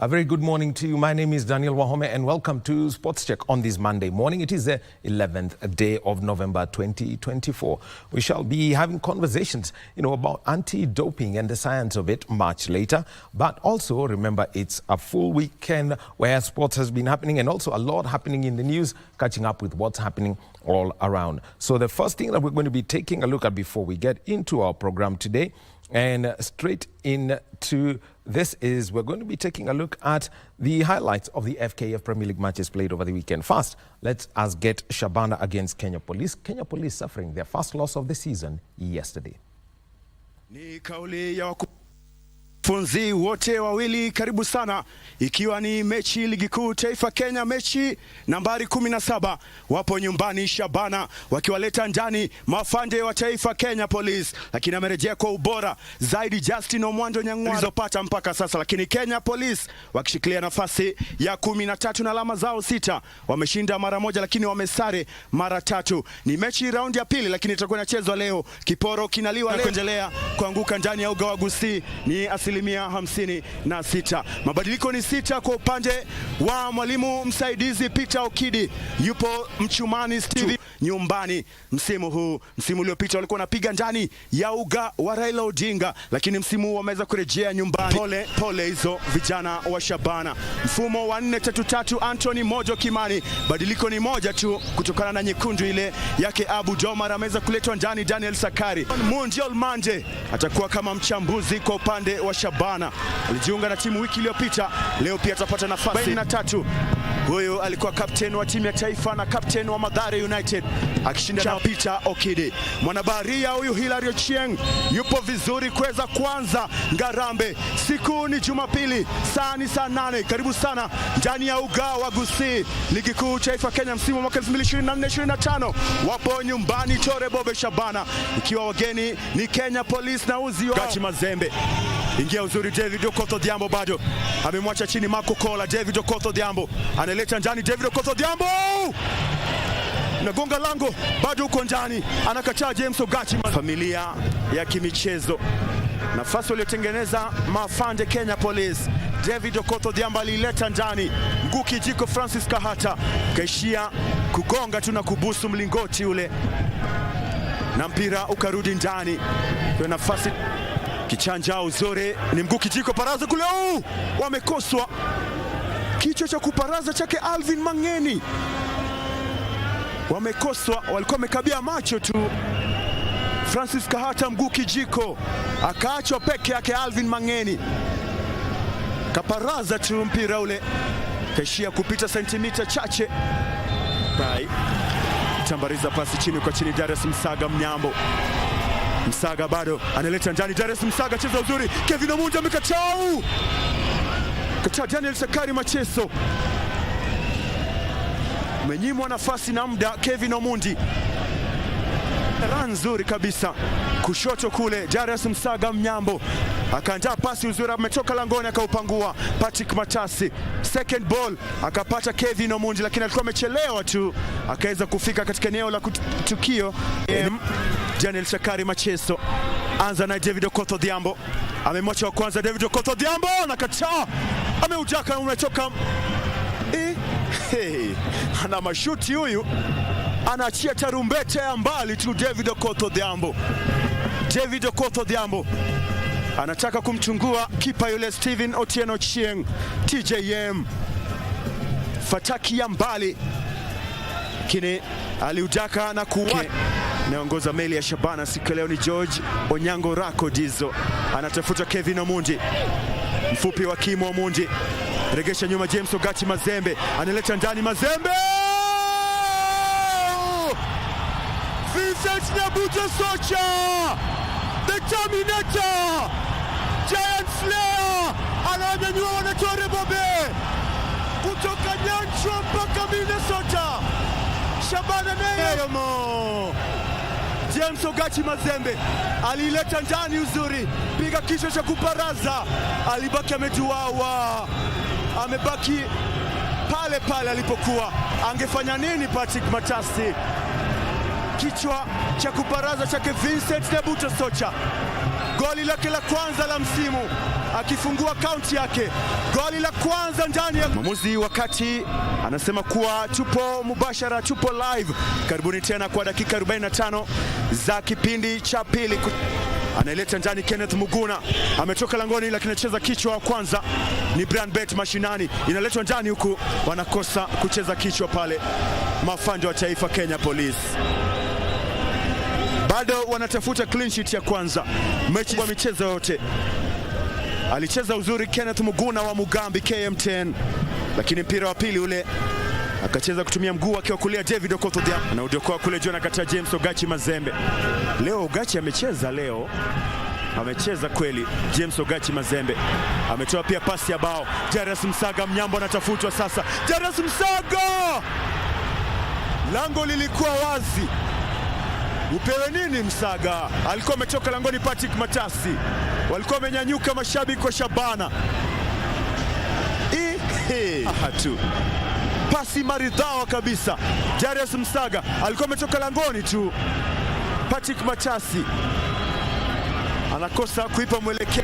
A very good morning to you. My name is Daniel Wahome and welcome to Sports Check on this Monday morning. It is the 11th day of November 2024. We shall be having conversations, about anti-doping and the science of it much later. But also remember, it's a full weekend where sports has been happening and also a lot happening in the news, catching up with what's happening all around. So the first thing that we're going to be taking a look at before we get into our program today and straight into this is we're going to be taking a look at the highlights of the FKF Premier League matches played over the weekend. First, let us get Shabana against Kenya Police. Kenya Police suffering their first loss of the season yesterday. Ni kauli ya wakufunzi wote wawili, karibu sana, ikiwa ni mechi ligi kuu taifa Kenya, mechi nambari 17. Wapo nyumbani Shabana wakiwaleta ndani mafande wa taifa Kenya Police, lakini amerejea kwa ubora zaidi Justin Omwando Nyang'wa alizopata mpaka sasa. Lakini Kenya Police wakishikilia nafasi ya 13 na alama zao 6, wameshinda mara moja lakini wamesare mara 3. Ni mechi raundi ya pili lakini itakuwa inachezwa leo. Kiporo kinaliwa leo, kuendelea kuanguka ndani ya uga wa Gusii ni 56%. Mabadiliko ni 6 kwa upande wa mwalimu msaidizi Peter Okidi. Yupo Mchumani Steve nyumbani msimu huu. Msimu uliopita walikuwa wanapiga ndani ya uga wa Raila Odinga, lakini msimu huu wameweza kurejea nyumbani. Pole hizo vijana wa Shabana. Mfumo wa 4-3-3 Anthony Mojo Kimani. Badiliko ni moja tu kutokana na nyekundu ile yake Abu Domar, ameweza kuletwa ndani Daniel Sakari. Mundial Manje atakuwa kama mchambuzi kwa upande wa Shabana. Alijiunga na timu wiki iliyopita, leo pia atapata nafasi 43. Huyo alikuwa captain wa timu ya taifa na captain wa Mathare United akishinda na Peter Okidi. Mwanabaharia huyu Hilary Ochieng yupo vizuri kuweza kuanza Ngarambe. Siku ni Jumapili, saa ni saa 8. Karibu sana ndani ya uga wa Gusii, ligi kuu taifa Kenya msimu mwaka 2024-2025. Wapo nyumbani Tore Bobe Shabana, ikiwa wageni ni Kenya Police na uzi wa Gachi Mazembe. Ingia uzuri David Okoth Odhiambo, bado amemwacha chini Marco Kola. David Okoth Odhiambo analeta ndani, David Okoth Odhiambo nagonga lango, bado uko ndani, anakataa James Ogachi. Familia ya kimichezo, nafasi waliotengeneza mafande Kenya Police. David Okoth Odhiambo alileta ndani, mguu kijiko Francis Kahata kaishia kugonga tu na kubusu mlingoti ule na mpira ukarudi ndani. Kwa nafasi kichanja uzuri ni mguu kijiko, paraza kule, wamekoswa. Kichwa cha kuparaza chake Alvin Mangeni wamekoswa, walikuwa wamekabia macho tu. Francis Kahata mguu kijiko, akaachwa peke yake Alvin Mangeni, kaparaza tu mpira ule kaishia kupita sentimita chache. Tambariza pasi chini kwa chini, Darius Msaga Mnyambo. Msaga bado analeta ndani, Darius Msaga cheza uzuri, Kevin Omundi amekataa. Kataa Daniel Sakari Macheso, menyimwa nafasi na muda. Kevin Omundi ran nzuri kabisa kushoto kule, Darius Msaga Mnyambo akaandaa pasi uzuri, ametoka langoni akaupangua Patrick Matasi. Second ball akapata Kevin Omundi, lakini alikuwa amechelewa tu, akaweza kufika katika eneo la tukio. Daniel Sakari Macheso anza na David Okoth Odhiambo, amemwacha wa kwanza David Okoth Odhiambo, nakataa, ameujaka, umetoka. Ana mashuti huyu, anaachia tarumbete ya mbali tu. David Okoth Odhiambo, David Okoth Odhiambo anataka kumchungua kipa yule Steven Otieno Chieng. TJM fataki ya mbali, kine aliudaka na kuwa naongoza meli ya Shabana siku leo. Ni George Onyango Rako Dizo anatafuta Kevin Omundi, mfupi wa Kimo Omundi, regesha nyuma James Ogachi Mazembe analeta ndani, Mazembe Vincent Nyabuto Socha, the Terminator, Giant Slayer, ananyanyua wana Tore Bobe kutoka Nyanchwa mpaka Minnesota. Shabana Neyemo, James Ogachi Mazembe alileta ndani uzuri, piga kichwa cha kuparaza, alibaki ametuawa, amebaki pale pale alipokuwa. Angefanya nini Patrick Matasi? Kichwa cha kuparaza chake Vincent Nyabuto Socha. goli lake la kwanza la msimu, akifungua kaunti yake, goli la kwanza ndani ya mwamuzi. Wakati anasema kuwa tupo mubashara, tupo live. Karibuni tena kwa dakika 45 za kipindi cha pili. Anaileta ndani Kenneth Muguna, ametoka langoni lakini anacheza kichwa kwanza. Ni Brian Bet mashinani, inaletwa ndani huku, wanakosa kucheza kichwa pale mafando wa taifa Kenya Police. Bado wanatafuta clean sheet ya kwanza mechi kwa michezo yote. Alicheza uzuri Kenneth Muguna wa Mugambi KM10, lakini mpira wa pili ule akacheza kutumia mguu akiwa kulia David Okoth na udiokoa kule John akata James Ogachi Mazembe. Leo Ogachi amecheza, leo amecheza kweli. James Ogachi Mazembe ametoa pia pasi ya bao. Darius Msaga Mnyambo anatafutwa sasa. Darius Msaga, lango lilikuwa wazi, upewe nini Msaga? Alikuwa ametoka langoni Patrick Matasi, walikuwa wamenyanyuka mashabiki wa Shabana. Hatu pasi maridhawa kabisa. Darius Msaga alikuwa ametoka langoni tu, Patrick Matasi anakosa kuipa mwelekeo.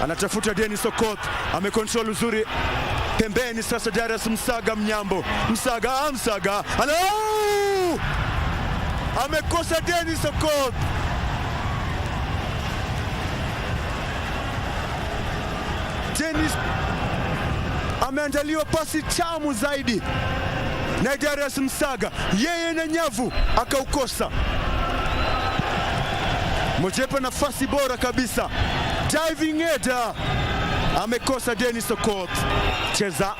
Anatafuta Dennis Okoth, amekontrol uzuri pembeni sasa. Darius Msaga Mnyambo, Msaga amekosa Dennis Okoth. Dennis ameandaliwa pasi tamu zaidi na Darius Msaga, yeye na nyavu akaukosa. Mojepa nafasi bora kabisa, diving header, amekosa Dennis Okoth. Cheza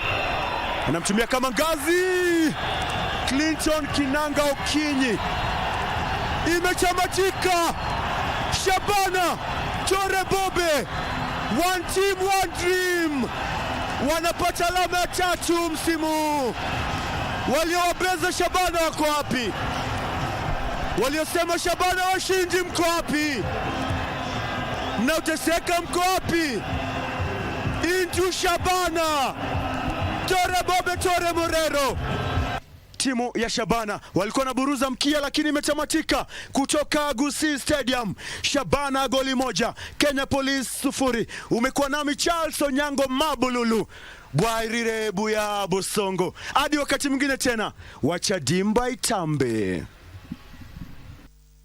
anamtumia kama ngazi. Clinton Kinanga Okinyi, imechamatika. Shabana Tore Bobe, one team one dream, wanapata alama ya 3 msimu. Waliowabeza Shabana wako wapi? Waliosema Shabana washindi mko wapi? Mnaoteseka mko wapi? Into Shabana, Tore Bobe, Tore Morero. Timu ya Shabana walikuwa na buruza mkia, lakini imetamatika kutoka Gusii Stadium. Shabana goli 1, Kenya Police 0. Umekuwa nami Charles Onyango Mabululu, Bwairire Buya Bosongo. Hadi wakati mwingine tena, wacha dimba itambe.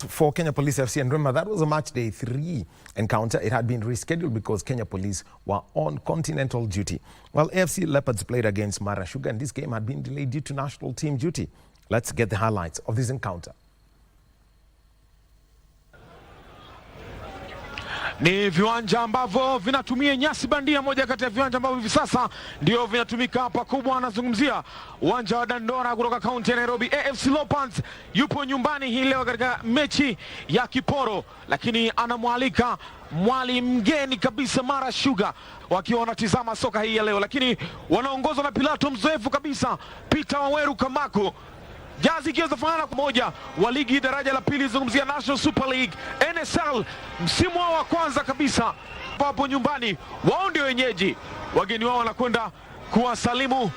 For Kenya Police FC, and remember that was a match day 3 encounter. It had been rescheduled because Kenya Police were on continental duty. Well, AFC Leopards played against Mara Sugar, and this game had been delayed due to national team duty. Let's get the highlights of this encounter. Ni viwanja ambavyo vinatumia nyasi bandia, moja kati ya viwanja ambavyo hivi sasa ndio vinatumika hapa kubwa. Anazungumzia uwanja wa Dandora kutoka kaunti ya Nairobi. AFC Leopards yupo nyumbani hii leo katika mechi ya kiporo, lakini anamwalika mwalimu mgeni kabisa Mara Sugar, wakiwa wanatizama soka hii ya leo, lakini wanaongozwa na Pilato mzoefu kabisa Peter Waweru Kamaku. Jazi ikiwa zafanana kwa moja wa ligi daraja la pili, zungumzia National Super League NSL, msimu wao wa kwanza kabisa hapo nyumbani. Wao ndio wenyeji, wageni wao wanakwenda kuwasalimu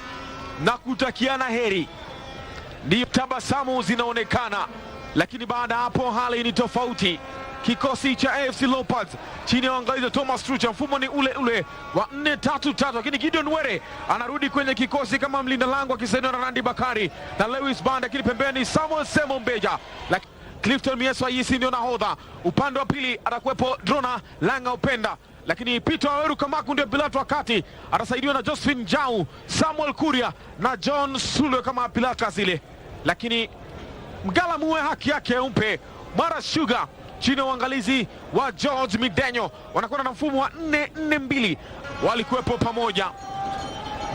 na kutakiana heri. Ndio tabasamu zinaonekana, lakini baada hapo hali ni tofauti. Kikosi cha AFC Leopards chini ya uangalizi wa Thomas Trucha, mfumo ni ule ule wa 4-3-3, lakini Gideon Were anarudi kwenye kikosi kama mlinda lango akisaidiwa na Randy Bakari na Lewis Band, lakini pembeni Samuel Semo Mbeja. Clifton Mieswa Yisi ndio nahodha. Upande wa pili atakuwepo Drona Langa Upenda, lakini Peter Waweru Kamaku ndio Pilato wakati atasaidiwa na Josephine Jau, Samuel Kuria na John Sule kama Pilato zile. Lakini Mgala muwe haki yake umpe. Mara Sugar chini ya uangalizi wa George Midenyo wanakwenda na mfumo wa 4-4-2. Walikuwepo pamoja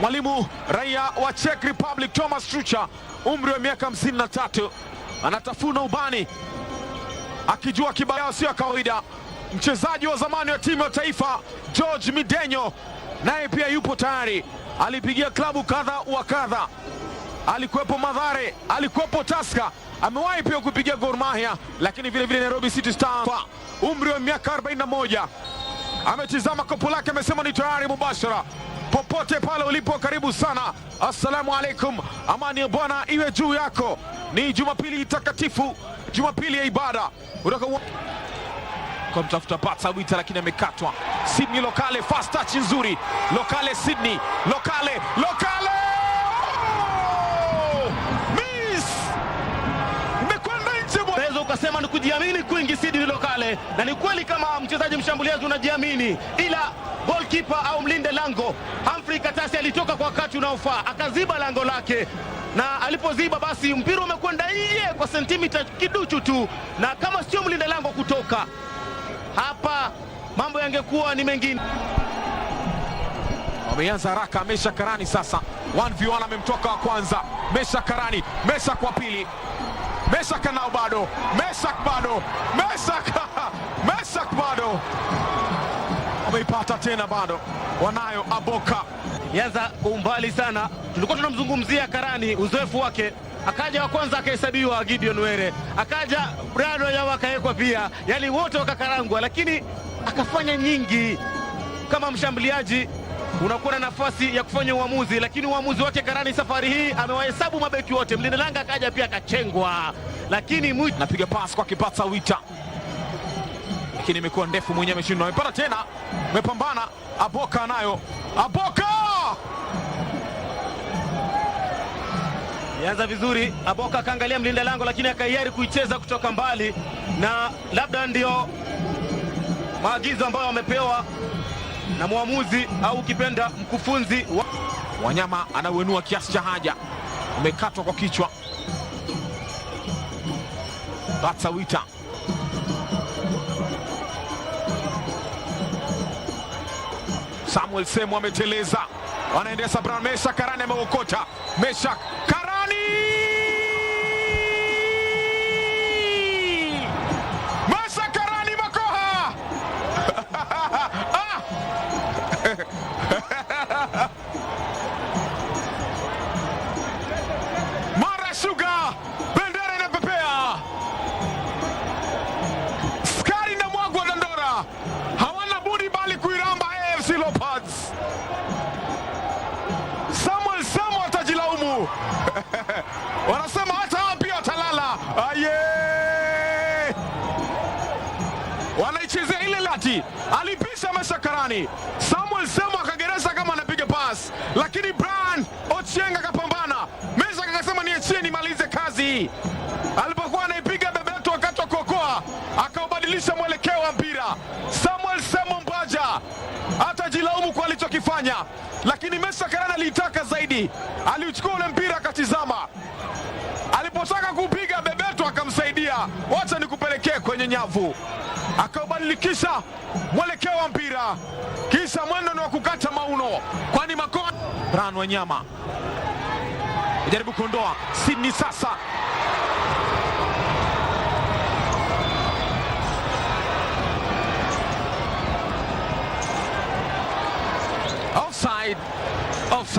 mwalimu raia wa Czech Republic Thomas Trucha, umri wa miaka 53, anatafuna ubani akijua kibao sio kawaida. Mchezaji wa zamani wa timu ya taifa George Midenyo naye pia yupo tayari, alipigia klabu kadha wa kadha, alikuwepo Mathare, alikuwepo Tusker, amewahi pia kupigia Gor Mahia, lakini vile vile Nairobi City Stars. Umri wa miaka 41, ametizama kopo lake, amesema ni tayari mubashara. Popote pale ulipo, karibu sana. Assalamu alaikum, amani ya Bwana iwe juu yako. Ni Jumapili takatifu, Jumapili ya ibada. kwa mtafuta Batsa Wita, lakini amekatwa. Sydney Lokale, fast touch nzuri. Lokale Sydney, Lokale. Oh! Miss! Imekwenda nje. Unaweza ukasema ni kujiamini kwingi Sydney Lokale, na ni kweli kama mchezaji mshambuliaji unajiamini, ila goalkeeper au mlinde lango Humphrey Katasi alitoka kwa wakati unaofaa, akaziba lango lake, na alipoziba basi mpira umekwenda nje kwa sentimita kiduchu tu, na kama sio mlinde lango kutoka hapa mambo yangekuwa ni mengine. Wameanza haraka. Mesha Karani sasa 1v1, amemtoka wa kwanza. Mesha Karani, Mesha kwa pili. Mesha kanao bado. Mesha bado. Wameipata tena bado. Wanayo Aboka. Yanza kwa umbali sana. Tulikuwa tunamzungumzia Karani, uzoefu wake. Akaja wa kwanza akahesabiwa Gideon Were. Akaja Brado Yawa akawekwa pia. Yaani wote wakakarangwa, lakini akafanya nyingi. Kama mshambuliaji unakuwa na nafasi ya kufanya uamuzi, lakini uamuzi wake Karani safari hii amewahesabu mabeki wote. Mlinda langa akaja pia akachengwa, lakini napiga pass kwa Batsa Wita, lakini imekuwa ndefu, mwenyewe ameshindwa. Amepata tena, amepambana. Aboka nayo, Aboka Yanza vizuri. Aboka akaangalia mlinda lango, lakini akaiari kuicheza kutoka mbali, na labda ndio maagizo ambayo wamepewa na muamuzi au ukipenda mkufunzi. Wanyama anauenua kiasi cha haja, umekatwa kwa kichwa. Batsa Wita, Samuel Semu ameteleza, wanaendea Sabran. Mesha Karani ameokota. Mesha Karani, Makoha Mara Sugar, bendera inapepea. Skari na mwagwa Dandora hawana budi bali kuiramba AFC Leopards. Samuel Semu atajilaumu. Wanasema hata hao pia watalala. Wanaichezea ile lati. Alipisha Mesha Karani. Samuel Semu akagereza kama anapiga pass, lakini Brian Ochieng akapambana. Mesha akasema niachie nimalize kazi. Alipokuwa anaipiga bebeto wakati wa kuokoa, akaubadilisha mwelekeo wa mpira. Samuel Semu Mbaja atajilaumu kwa alichokifanya, lakini Mesha Karani alitaka zaidi. Aliuchukua ule mpira akatizama. Alipotaka kupiga bebeto akamsaidia, wacha nikupelekee kwenye nyavu. Akaubadilikisha mwelekeo wa mpira, kisha mwendo ni wa kukata mauno, kwani Makoha. Brian Wanyama jaribu kuondoa. Sydney sasa, offside.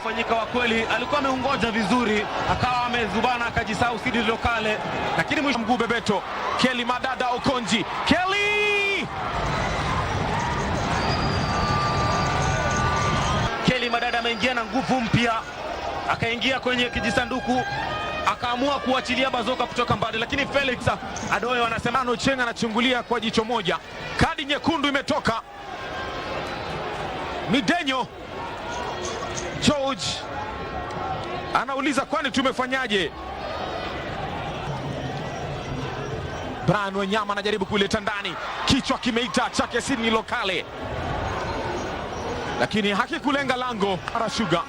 Fanyika wa kweli, alikuwa ameungoja vizuri, akawa amezubana, akajisahau Sydney Lokale, lakini mwisho mguu bebeto. Kelly Madada Okonji, Kelly Madada ameingia na nguvu mpya, akaingia kwenye kijisanduku, akaamua kuachilia bazoka kutoka mbali, lakini Felix Adoyo anasema Ochieng anachungulia kwa jicho moja. Kadi nyekundu imetoka. Midenyo George anauliza kwani tumefanyaje? Brian Wanyama anajaribu kuleta ndani, kichwa kimeita chake Sydney Lokale, lakini hakikulenga lango. Mara Sugar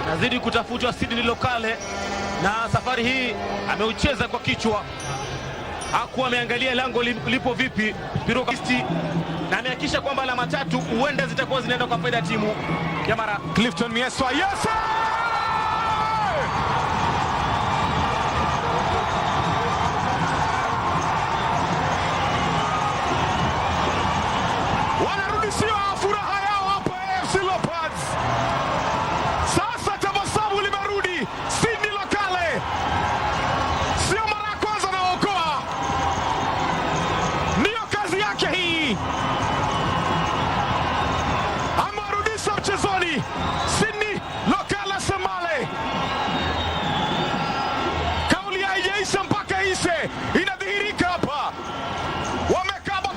nazidi kutafutwa Sydney Lokale, na safari hii ameucheza kwa kichwa, hakuwa ameangalia lango lipo vipi Pirokisti, na amehakikisha kwamba alama tatu huenda zitakuwa zinaenda kwa faida timu ya Mara. Clifton Mieswa, yes! Wanarudishiwa furaha yao hapa AFC Leopards. Sasa tabasamu limerudi. Sydney Lokale sio mara ya kwanza anaokoa, ndiyo kazi yake hii. Amerudisha mchezoni Sydney Lokale Semale. Kauli haijaisha mpaka ishe, inadhihirika hapa. Wamekaba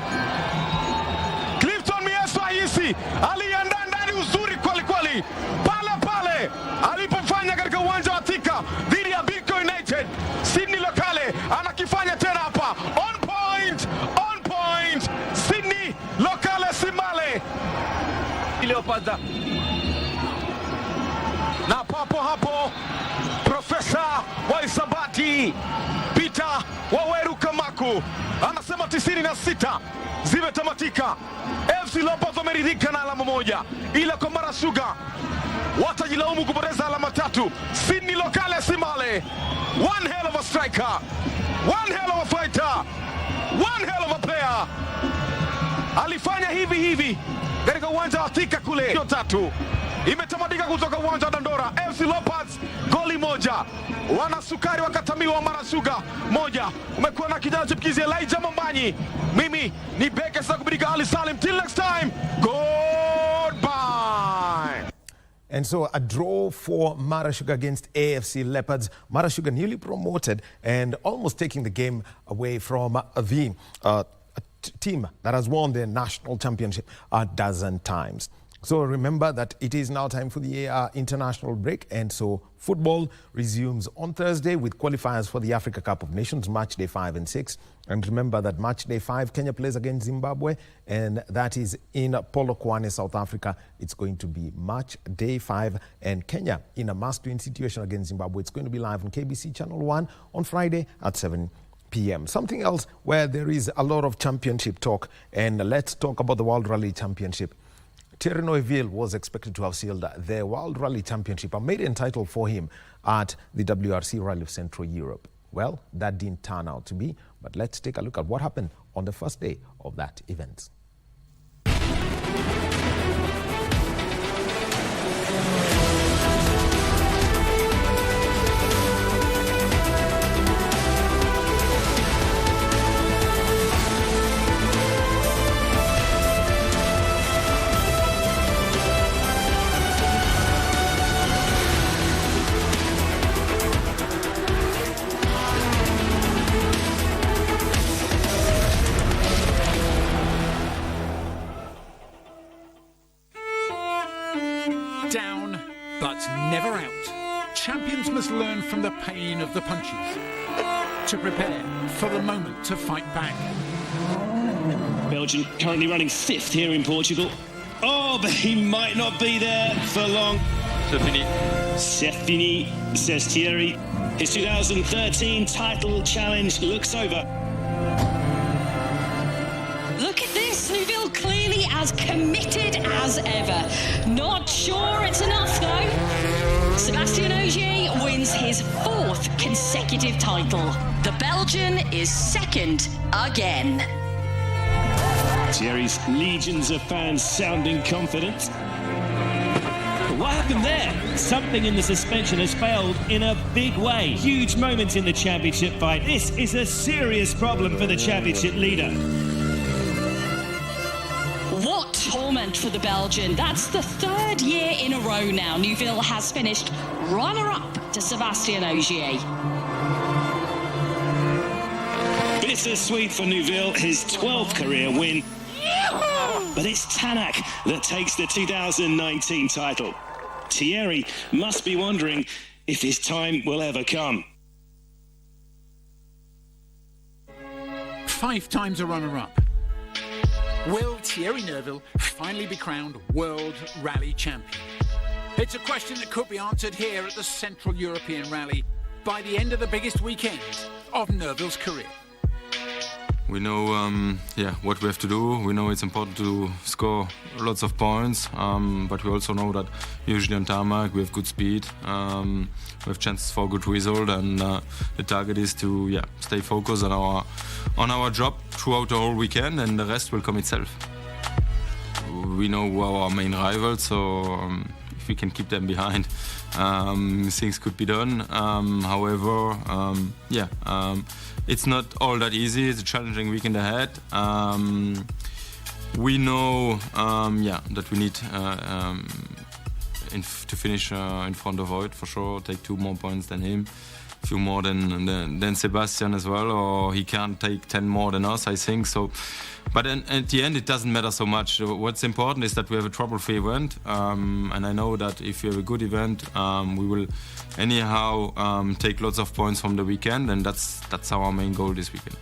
Leopards. Na papo hapo Profesa wa hisabati Peter Waweru Kamaku anasema 96 zimetamatika. FC Leopards wameridhika na alama moja, ila kwa Mara Sugar watajilaumu kupoteza alama 3. Sydney Lokale Simale, one hell of a striker, one hell of a fighter, one hell of a player, alifanya hivi katika uwanja wa Thika kule. 3 imetamatika kutoka uwanja wa Dandora. FC Leopards goli moja, Wanasukari wakatamiwa Mara Sugar moja. Umekuwa na kijana chipukizi Elijah Mambanyi, mimi ni Beke Sakubidika Ali Salim. Till next time, goodbye. And so a draw for Mara Sugar against AFC Leopards. Mara Sugar newly promoted and almost taking the game away from the team that has won the national championship a dozen times. So remember that it is now time for the international break, and so football resumes on Thursday with qualifiers for the Africa Cup of Nations, match day 5 and 6. And remember that match day 5, Kenya plays against Zimbabwe, and that is in Polokwane, South Africa. It's going to be match day 5, and Kenya in a must-win situation against Zimbabwe. It's going to be live on KBC Channel 1 on Friday at 7 p.m. Something else where there is a lot of championship talk, and let's talk about the World Rally Championship. Thierry Neuville was expected to have sealed the World Rally Championship, a maiden title for him at the WRC Rally of Central Europe. Well, that didn't turn out to be, but let's take a look at what happened on the first day of that event. Down, but never out. Champions must learn from the pain of the punches to prepare for the moment to fight back. Belgium currently running 5th here in Portugal. Oh, but he might not be there for long. C'est fini, says Thierry. His 2013 title challenge looks over. Look at this, Neuville clearly as committed as ever. Not sure it's enough though. Sébastien Ogier wins his 4th consecutive title. The Belgian is 2nd again. Thierry's legions of fans sounding confident. But what happened there? Something in the suspension has failed in a big way. Huge moment in the championship fight. This is a serious problem for the championship leader. What torment for the Belgian. That's the 3rd year in a row now Neuville has finished runner-up to Sébastien Ogier. Bittersweet for Neuville, his 12th career win. But it's Tanak that takes the 2019 title. Thierry must be wondering if his time will ever come. 5 times a runner-up. Will Thierry Neuville finally be crowned World Rally Champion? It's a question that could be answered here at the Central European Rally by the end of the biggest weekend of Neuville's career. We know what we have to do. We know it's important to score lots of points, but we also know that usually on tarmac we have good speed, we have chances for a good result, and the target is to stay focused on our job throughout the whole weekend, and the rest will come itself. We know who are our main rivals, so if we can keep them behind, things could be done. However, it's not all that easy. It's a challenging weekend ahead. We know that we need to finish in front of Voigt for sure, take 2 more points than him, a few more than Sebastian as well, or he can't take 10 more than us, I think. So, but at the end, it doesn't matter so much. What's important is that we have a trouble-free event, and I know that if we have a good event, we will anyhow take lots of points from the weekend, and that's our main goal this weekend.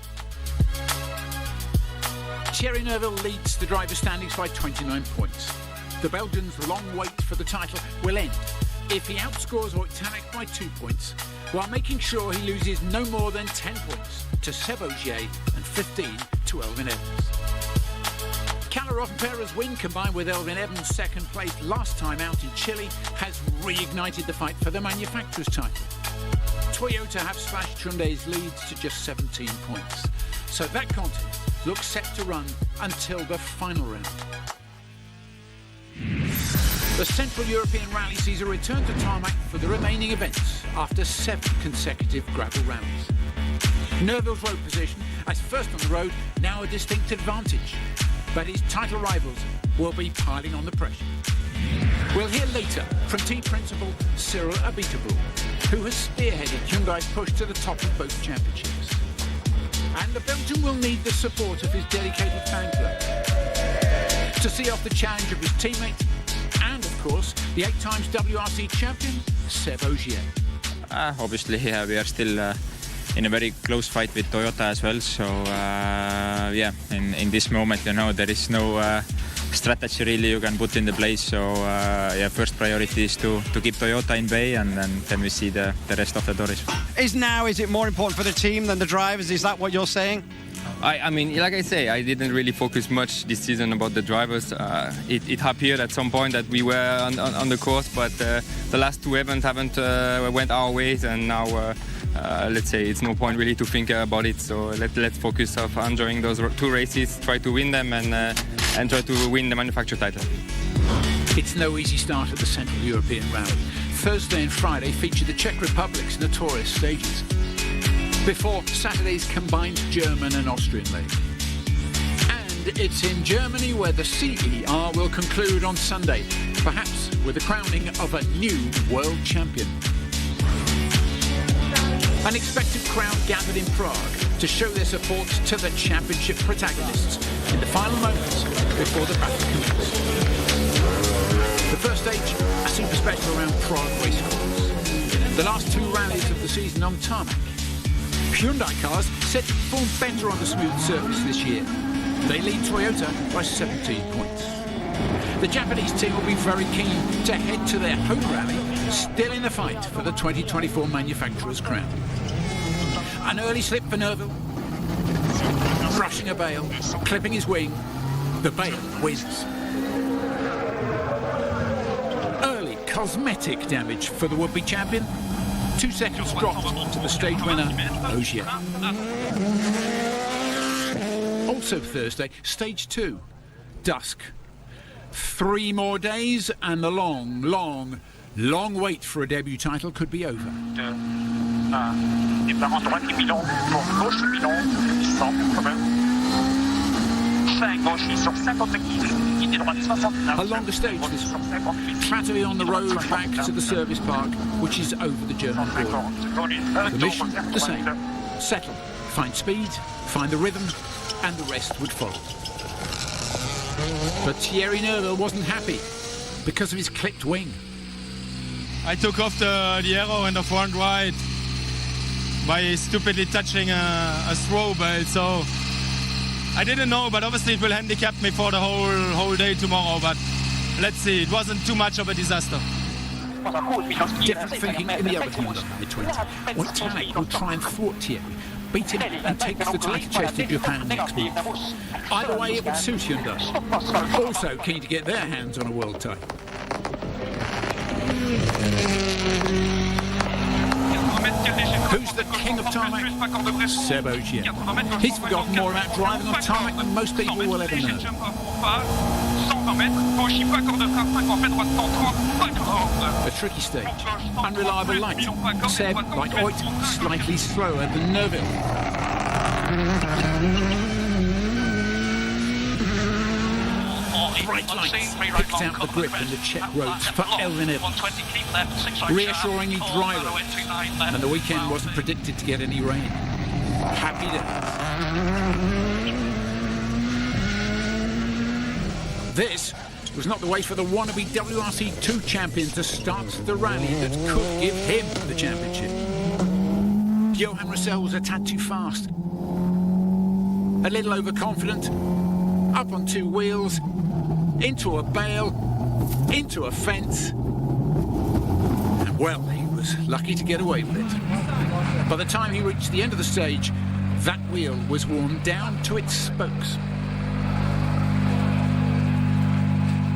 Thierry Neuville leads the driver standings by 29 points. the Belgian's long wait for the title will end if he outscores WahomeII by 2 points, while making sure he loses no more than 10 points to Seb Ogier and 15 to Elfyn Evans. Kalle Rottenperer's win, combined with Elfyn Evans' second place last time out in Chile, has reignited the fight for the manufacturer's title. Toyota have slashed Hyundai's leads to just 17 points, so that contest looks set to run until the final round. The Central European Rally sees a return to tarmac for the remaining events after 7 consecutive gravel rounds. Neuville's road position as first on the road now a distinct advantage, but his title rivals will be piling on the pressure. We'll hear later from team principal Cyril Abiteboul, who has spearheaded Hyundai's push to the top of both championships. And the Belgian will need the support of his dedicated fan club to see off the challenge of his teammate and, of course, the 8 times WRC champion, Seb Ogier. Obviously, we are still in a very close fight with Toyota as well. So, yeah, in this moment, there is no strategy really you can put in the place. So, yeah, first priority is to keep Toyota in bay, and then we see the rest of the doors. Is it more important for the team than the drivers? Is that what you're saying? I mean, like I say, I didn't really focus much this season about the drivers. It appeared at some point that we were on the course, but the last 2 events haven't went our ways, and now let's say it's no point really to think about it. So let's focus on enjoying those 2 races, try to win them, and try to win the manufacturer title. It's no easy start at the Central European Rally. Thursday and Friday feature the Czech Republic's notorious stages, before Saturday's combined German and Austrian leg. And it's in Germany where the CER will conclude on Sunday, perhaps with the crowning of a new world champion. An expected crowd gathered in Prague to show their support to the championship protagonists in the final moments before the battle commences. The first stage, a super special around Prague racecourse. The last 2 rallies of the season on tarmac. Hyundai cars set to perform better on the smooth surface this year. They lead Toyota by 17 points. The Japanese team will be very keen to head to their home rally, still in the fight for the 2024 manufacturer's crown. An early slip for Neuville, brushing a bale, clipping his wing. The bale wins. Early cosmetic damage for the would-be champion. 2 seconds dropped to the stage winner, Ogier. Also Thursday, stage 2, dusk. 3 more days and the long wait for a debut title could be over. A longer stage this one, clattering on the road back to the service park, which is over the German border. The mission, the same. Settle, find speed, find the rhythm, and the rest would follow. But Thierry Neuville wasn't happy because of his clipped wing. I took off the arrow in the front right by stupidly touching a throw belt, so I didn't know, but obviously it will handicap me for the whole day tomorrow, but let's see, it wasn't too much of a disaster. Different thinking in the other Hyundai I-20. WahomeII will try and thwart Thierry, beat him and take the title chase to Japan next month. Either way, it would suit Hyundai. Also keen to get their hands on a world title. Who's the king of tarmac? Seb Ogier. He's forgotten more about driving on tarmac than most people will ever know. A tricky stage, unreliable light. Seb, like Oit, slightly slower than Neuville. Bright lights picked out the grip in the Czech roads for Elfyn Evans. Reassuringly dry roads, and the weekend wasn't predicted to get any rain. Happy days. This was not the way for the wannabe WRC 2 champion to start the rally that could give him the championship. Johan Roussel was a tad too fast. A little overconfident, up on 2 wheels, into a bale, into a fence. And well, he was lucky to get away with it. By the time he reached the end of the stage, that wheel was worn down to its spokes.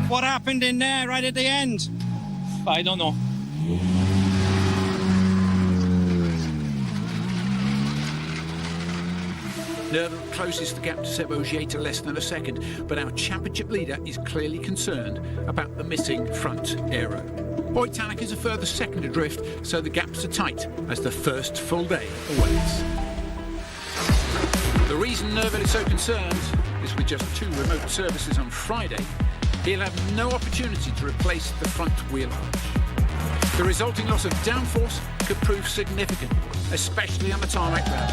What happened in there right at the end? I don't know. Neuville closes the gap to Seb Ogier to less than a second, but our championship leader is clearly concerned about the missing front aero. WahomeII is a further second adrift, so the gaps are tight as the first full day awaits. The reason Neuville is so concerned is with just 2 remote services on Friday, he'll have no opportunity to replace the front wheel arch. The resulting loss of downforce could prove significant, especially on the tarmac round.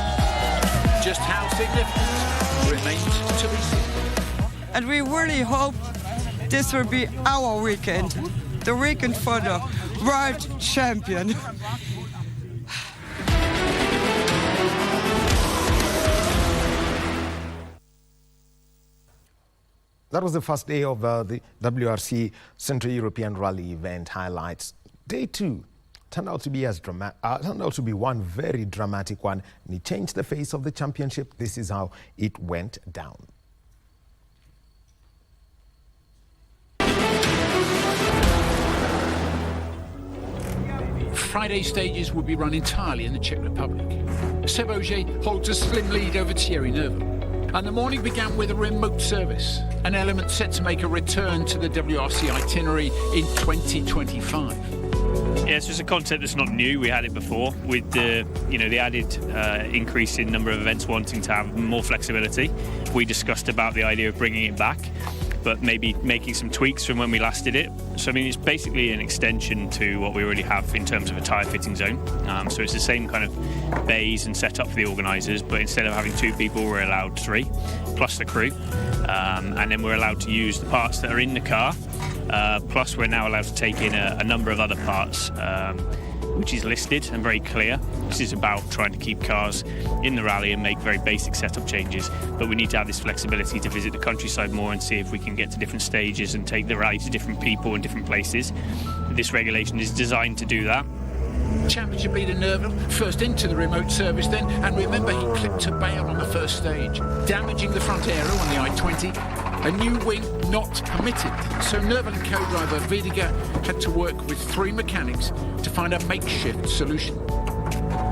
Just how significant remains to be seen. And we really hope this will be our weekend, the weekend for the world champion. That was the first day of the WRC Central European Rally event highlights. Day 2 turned out to be one very dramatic one, and it changed the face of the championship. This is how it went down. Friday stages will be run entirely in the Czech Republic. Seb Ogier holds a slim lead over Thierry Neuville. And the morning began with a remote service, an element set to make a return to the WRC itinerary in 2025. Yeah, it's just a concept that's not new. We had it before with the added increase in number of events wanting to have more flexibility. We discussed about the idea of bringing it back, but maybe making some tweaks from when we last did it. So I mean, it's basically an extension to what we already have in terms of a tyre fitting zone. So it's the same kind of bays and setup for the organisers, but instead of having 2 people, we're allowed 3, plus the crew. And then we're allowed to use the parts that are in the car. Plus, we're now allowed to take in a number of other parts, which is listed and very clear. This is about trying to keep cars in the rally and make very basic setup changes. But we need to have this flexibility to visit the countryside more and see if we can get to different stages and take the rally to different people in different places. This regulation is designed to do that. Championship leader Neuville first into the remote service then, and remember he clipped a bail on the first stage, damaging the front aero on the I-20. A new wing not permitted, so Neuville and co-driver Vidiger had to work with 3 mechanics to find a makeshift solution.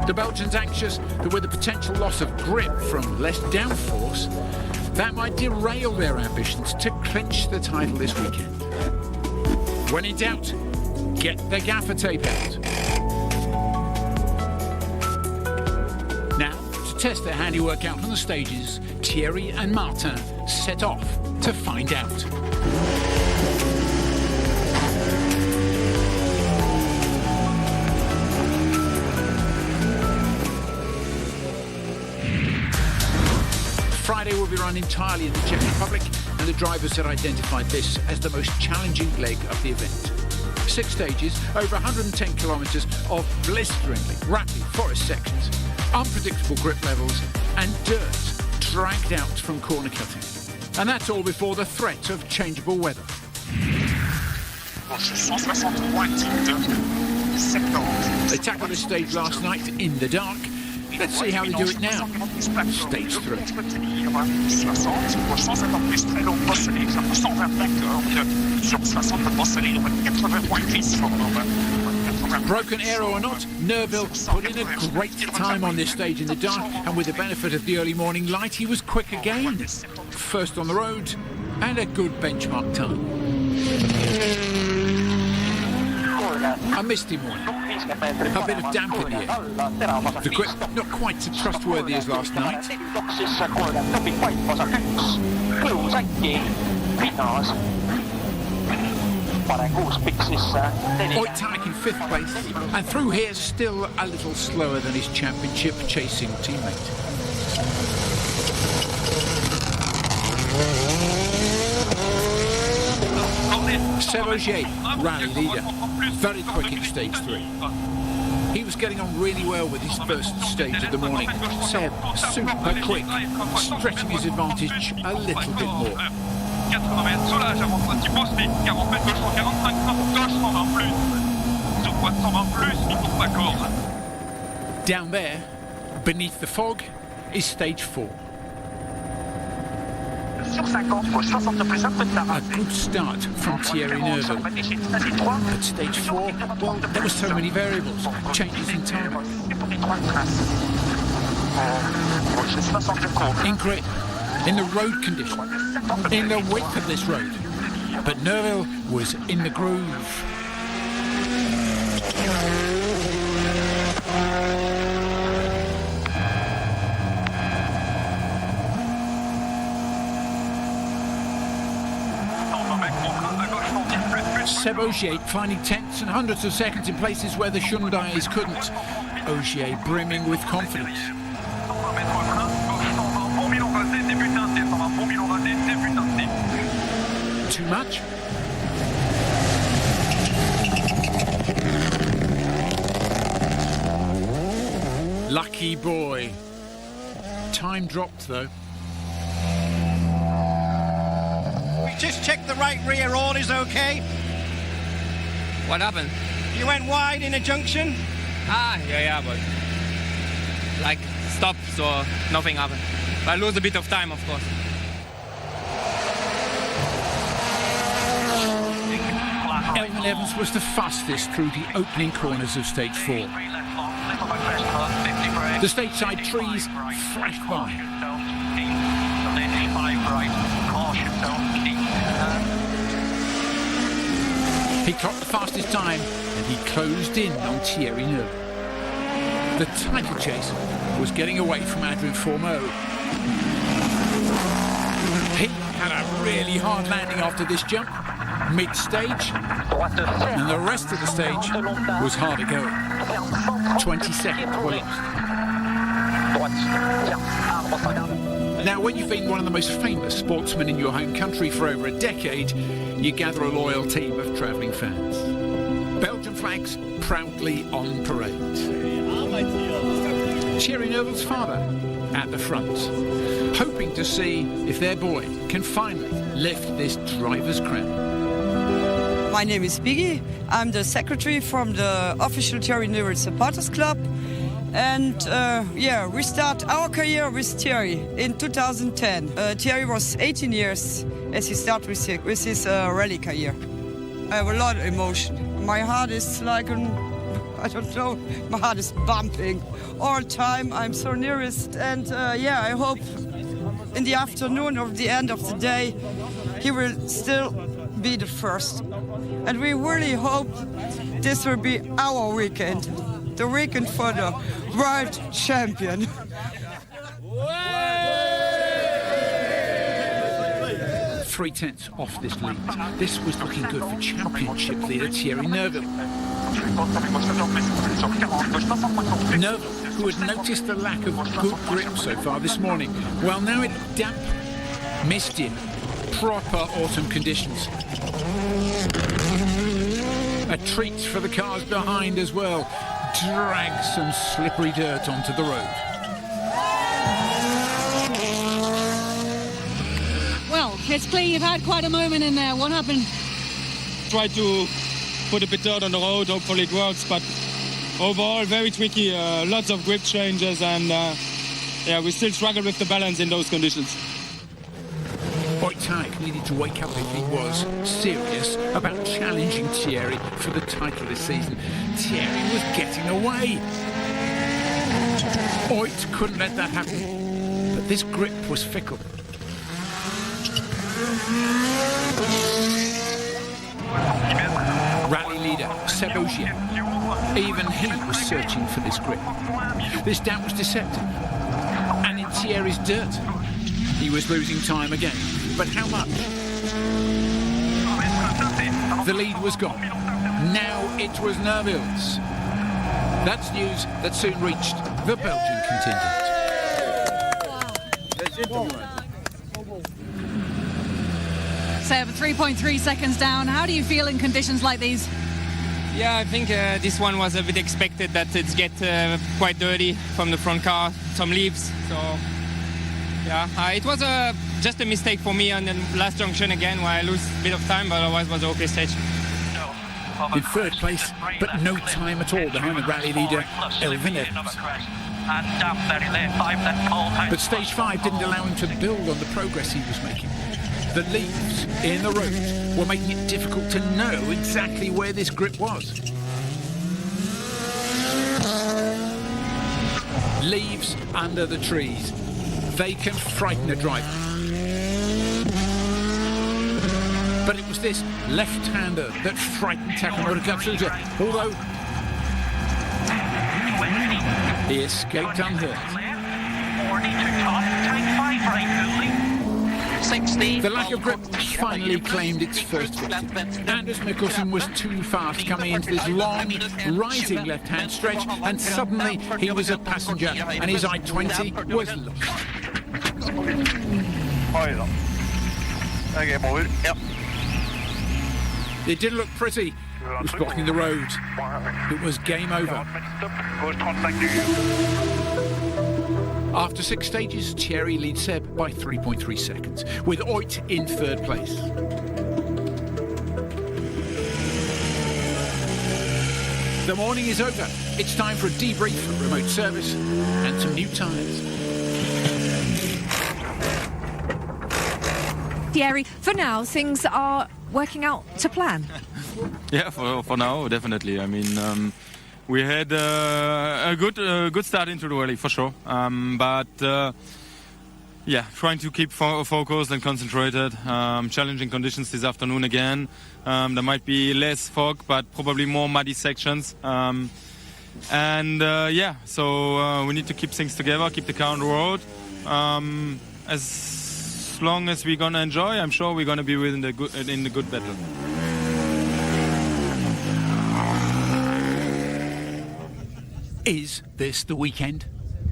The Belgians anxious that with the potential loss of grip from less downforce, that might derail their ambitions to clinch the title this weekend. When in doubt, get the gaffer tape out. Now, to test their handiwork out on the stages, Thierry and Martin set off to find out. Friday will be run entirely in the Czech Republic, and the drivers had identified this as the most challenging leg of the event. 6 stages, over 110 kilometres of blisteringly rapid forest sections, unpredictable grip levels, and dirt dragged out from corner cutting. And that's all before the threat of changeable weather. They tackled this stage last night in the dark. Let's see how they do it now. Stage 3. Broken aero or not, Neuville put in a great time on this stage in the dark, and with the benefit of the early morning light, he was quick again. First on the road, and a good benchmark time. A misty morning, a bit of damp in the air. The grip not quite so trustworthy as last night. WahomeII in 5th place, and through here still a little slower than his championship chasing teammate. Seb Ogier, rally leader, very quick in stage 3. He was getting on really well with his first stage of the morning. Seb, super quick, stretching his advantage a little bit more. 80 mètres, soulage avant de passer poste, 40 mètres gauche 145, gauche 120 plus. Sur droite 120 plus, mi-tour d'accord. Down there, beneath the fog, is stage 4. Sur 50, gauche 60 plus, un peu de la A good start from Thierry Neuville. At stage 4, well, there were so many variables, changes in time. In grip, in the road condition, in the width of this road. But Neuville was in the groove. Seb Ogier finding tenths and hundreds of seconds in places where the Hyundais couldn't. Ogier brimming with confidence. Too much? Lucky boy. Time dropped though. We just checked the right rear all is okay. What happened? You went wide in a junction? Yeah, but like stop, so nothing happened. I lose a bit of time, of course. Elton Evans was the fastest through the opening corners of stage 4. The stateside trees flashed by. He clocked the fastest time and he closed in on Thierry Neuville. The title chase was getting away from Adrien Fourmeau. He had a really hard landing after this jump, mid-stage, and the rest of the stage was harder going. 20 seconds were lost. Now, when you've been one of the most famous sportsmen in your home country for over a decade, you gather a loyal team of travelling fans. Belgian flags proudly on parade. Thierry Neuville's father at the front, hoping to see if their boy can finally lift this driver's crown. My name is Biggie. I'm the secretary from the official Thierry Neuville Supporters Club. And we start our career with Thierry in 2010. Thierry was 18 years as he started with his rally career. I have a lot of emotion. My heart is like I don't know, my heart is bumping all the time. I'm so nervous. And I hope in the afternoon or the end of the day, he will still be the first. And we really hope this will be our weekend. The weekend for the world champion. 3/10 off this lead. This was looking good for championship leader Thierry Neuville. Neuville, who had noticed the lack of good grip so far this morning, well, now it's damp, misty, proper autumn conditions. A treat for the cars behind as well. Drag some slippery dirt onto the road. Well, it's clear you've had quite a moment in there. What happened? Try to put a bit dirt on the road, hopefully it works, but overall very tricky, lots of grip changes, and we still struggle with the balance in those conditions. Oitag needed to wake up if he was serious about challenging Thierry for the title this season. Thierry was getting away. Oit couldn't let that happen, but this grip was fickle. Rally leader Seb Ogier, even he was searching for this grip. This doubt was deceptive, and in Thierry's dirt, he was losing time again. But how much? The lead was gone. Now it was Neuville's. That's news that soon reached the Belgian contingent. Seb, 3.3 seconds down. How do you feel in conditions like these? Yeah, I think this one was a bit expected, that it's get quite dirty from the front car, some leaves. So Yeah, it was just a mistake for me on the last junction again, where I lose a bit of time, but otherwise it was an okay stage. In third place, but no time at all behind the rally leader, Elvin Evans. But stage 5 didn't allow him to build on the progress he was making. The leaves in the road were making it difficult to know exactly where this grip was. Leaves under the trees. They can frighten a driver. But it was this left-hander that frightened Takemoto Katsuta, although he escaped unhurt. The lack of grip finally claimed its first victim. Anders Mikkelsen was too fast coming into this long, rising left-hand stretch, and suddenly he was a passenger, and his I-20 was lost. It didn't look pretty. It was blocking the road. It was game over. After 6 stages, Thierry leads Seb by 3.3 seconds, with Oit in third place. The morning is over. It's time for a debrief, remote service, and some new tyres. Thierry, for now, things are working out to plan. Yeah, for now, definitely. I mean, we had a good start into the rally for sure. Yeah, trying to keep focused and concentrated. Challenging conditions this afternoon again. There might be less fog, but probably more muddy sections. Yeah, so we need to keep things together, keep the car on the road. As long as we're gonna enjoy, I'm sure we're gonna be in the good battle. Is this the weekend?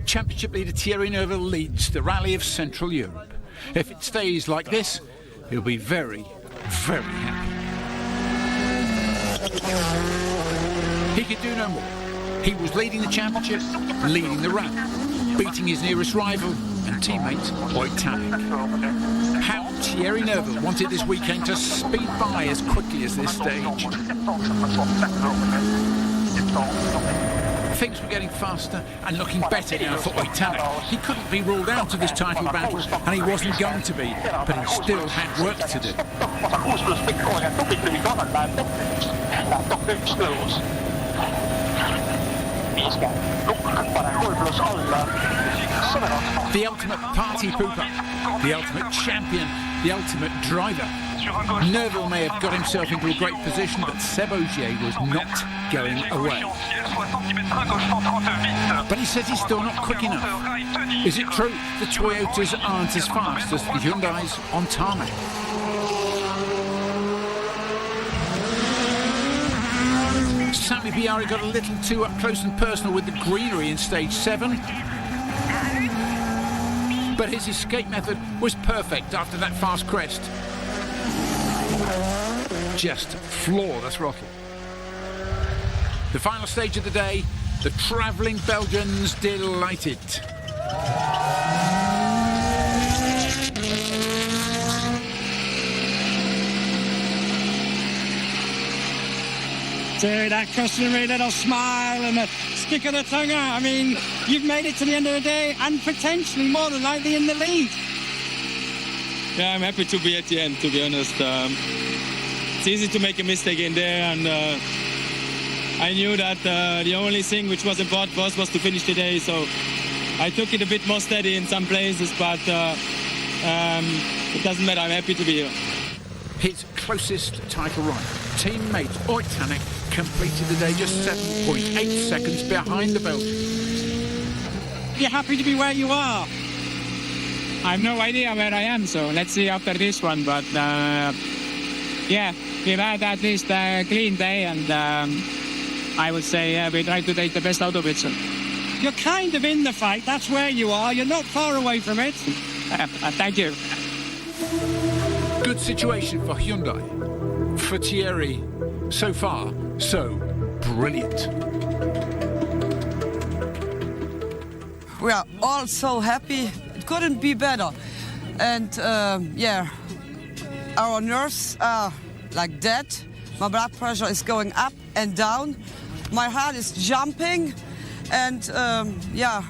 Championship leader Thierry Neuville leads the Rally of Central Europe. If it stays like this, he'll be very, very happy. He could do no more. He was leading the championship, leading the rally, beating his nearest rival and teammate, Oitanek. How Thierry Neuville wanted this weekend to speed by as quickly as this stage. Things were getting faster and looking better now for Oitanek. He couldn't be ruled out of this title battle, and he wasn't going to be, but he still had work to do. The ultimate party pooper, the ultimate champion, the ultimate driver. Neuville may have got himself into a great position, but Seb Ogier was not going away. But he says he's still not quick enough. Is it true the Toyotas aren't as fast as the Hyundais on tarmac? Sami Biari got a little too up close and personal with the greenery in stage 7. But his escape method was perfect after that fast crest. Just floor the throttle. The final stage of the day, the travelling Belgians delighted. So that customary little smile and a stick of the tongue out. I mean, you've made it to the end of the day and potentially more than likely in the lead. Yeah, I'm happy to be at the end, to be honest. It's easy to make a mistake in there, and I knew that the only thing which was important was to finish the day, so I took it a bit more steady in some places, but it doesn't matter, I'm happy to be here. His closest title rival, teammate Oitanek, completed the day just 7.8 seconds behind the Belgians. You're happy to be where you are? I have no idea where I am, so let's see after this one. But yeah, we've had at least a clean day, and I would say we tried to take the best out of it. So. You're kind of in the fight, that's where you are. You're not far away from it. Thank you. Good situation for Hyundai. For Thierry, so far, so brilliant. We are all so happy. it couldn't be better. And yeah, our nerves are like that. My blood pressure is going up and down. My heart is jumping. And yeah,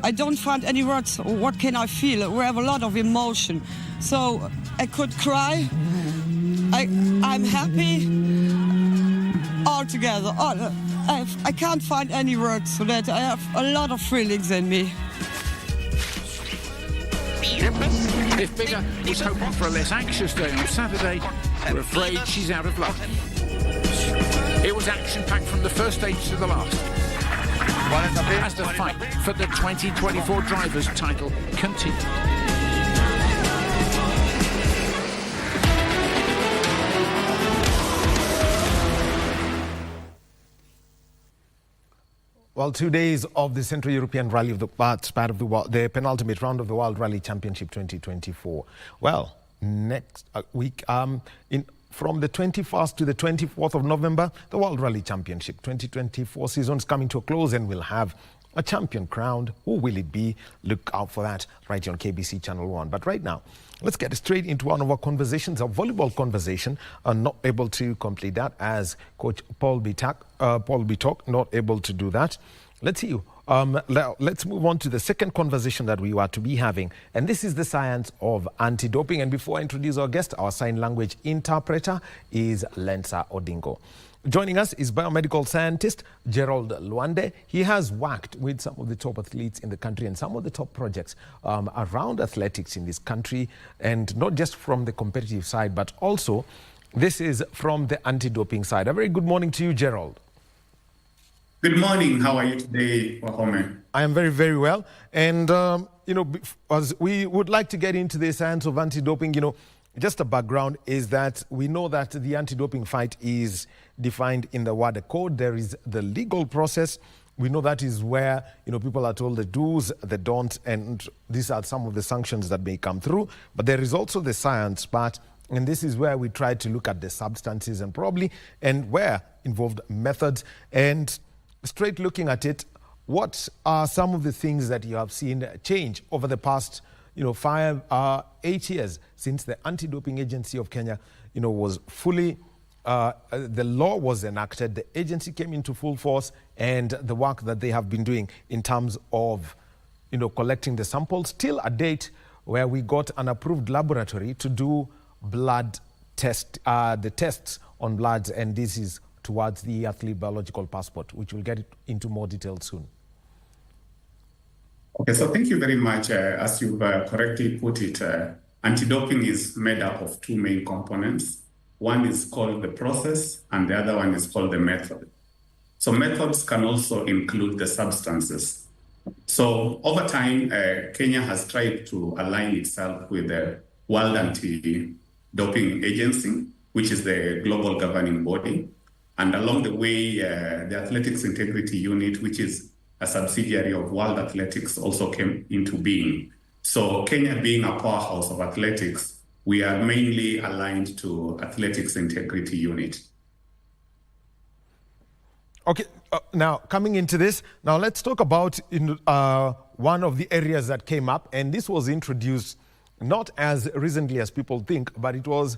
I don't find any words. What can I feel? We have a lot of emotion. So I could cry. I'm happy. All together. I can't find any words for that. I have a lot of feelings in me. If Bigger was hoping for a less anxious day on Saturday, we're afraid she's out of luck. It was action-packed from the first stage to the last, as the fight for the 2024 Drivers' title continued. Well, 2 days of the Central European Rally of the part of the world, the penultimate round of the World Rally Championship 2024. Well, next week, from the 21st to the 24th of November, the World Rally Championship 2024 season is coming to a close, and we'll have a champion crowned. Who will it be? Look out for that right here on KBC Channel 1. But right now, let's get straight into one of our conversations, a volleyball conversation. Not able to complete that as Coach Paul Bitok not able to do that. Let's see. Let's move on to the second conversation that we are to be having. And this is the science of anti-doping. And before I introduce our guest, our sign language interpreter is Lensa Odingo. Joining us is biomedical scientist Gerald Luande. He has worked with some of the top athletes in the country and some of the top projects around athletics in this country, and not just from the competitive side, but also this is from the anti-doping side. A very good morning to you, Gerald. Good morning. How are you today, Wahome? I am very, very well. And, as we would like to get into the science of anti-doping, just a background is that we know that the anti-doping fight is defined in the WADA code. There is the legal process. We know that is where, people are told the do's, the don'ts, and these are some of the sanctions that may come through. But there is also the science part, and this is where we try to look at the substances and where involved methods. And straight looking at it, what are some of the things that you have seen change over the past 8 years since the Anti-Doping Agency of Kenya, was fully, the law was enacted, the agency came into full force, and the work that they have been doing in terms of, collecting the samples till a date where we got an approved laboratory to do blood the tests on bloods, and this is towards the athlete biological passport, which we'll get into more detail soon. Okay, so thank you very much. As you've correctly put it, anti-doping is made up of two main components. One is called the process, and the other one is called the method. So methods can also include the substances. So over time, Kenya has tried to align itself with the World Anti-Doping Agency, which is the global governing body. And along the way, the Athletics Integrity Unit, which is a subsidiary of World Athletics, also came into being. So Kenya being a powerhouse of athletics, we are mainly aligned to Athletics Integrity Unit. Okay, now coming into this, now let's talk about one of the areas that came up, and this was introduced not as recently as people think, but it was,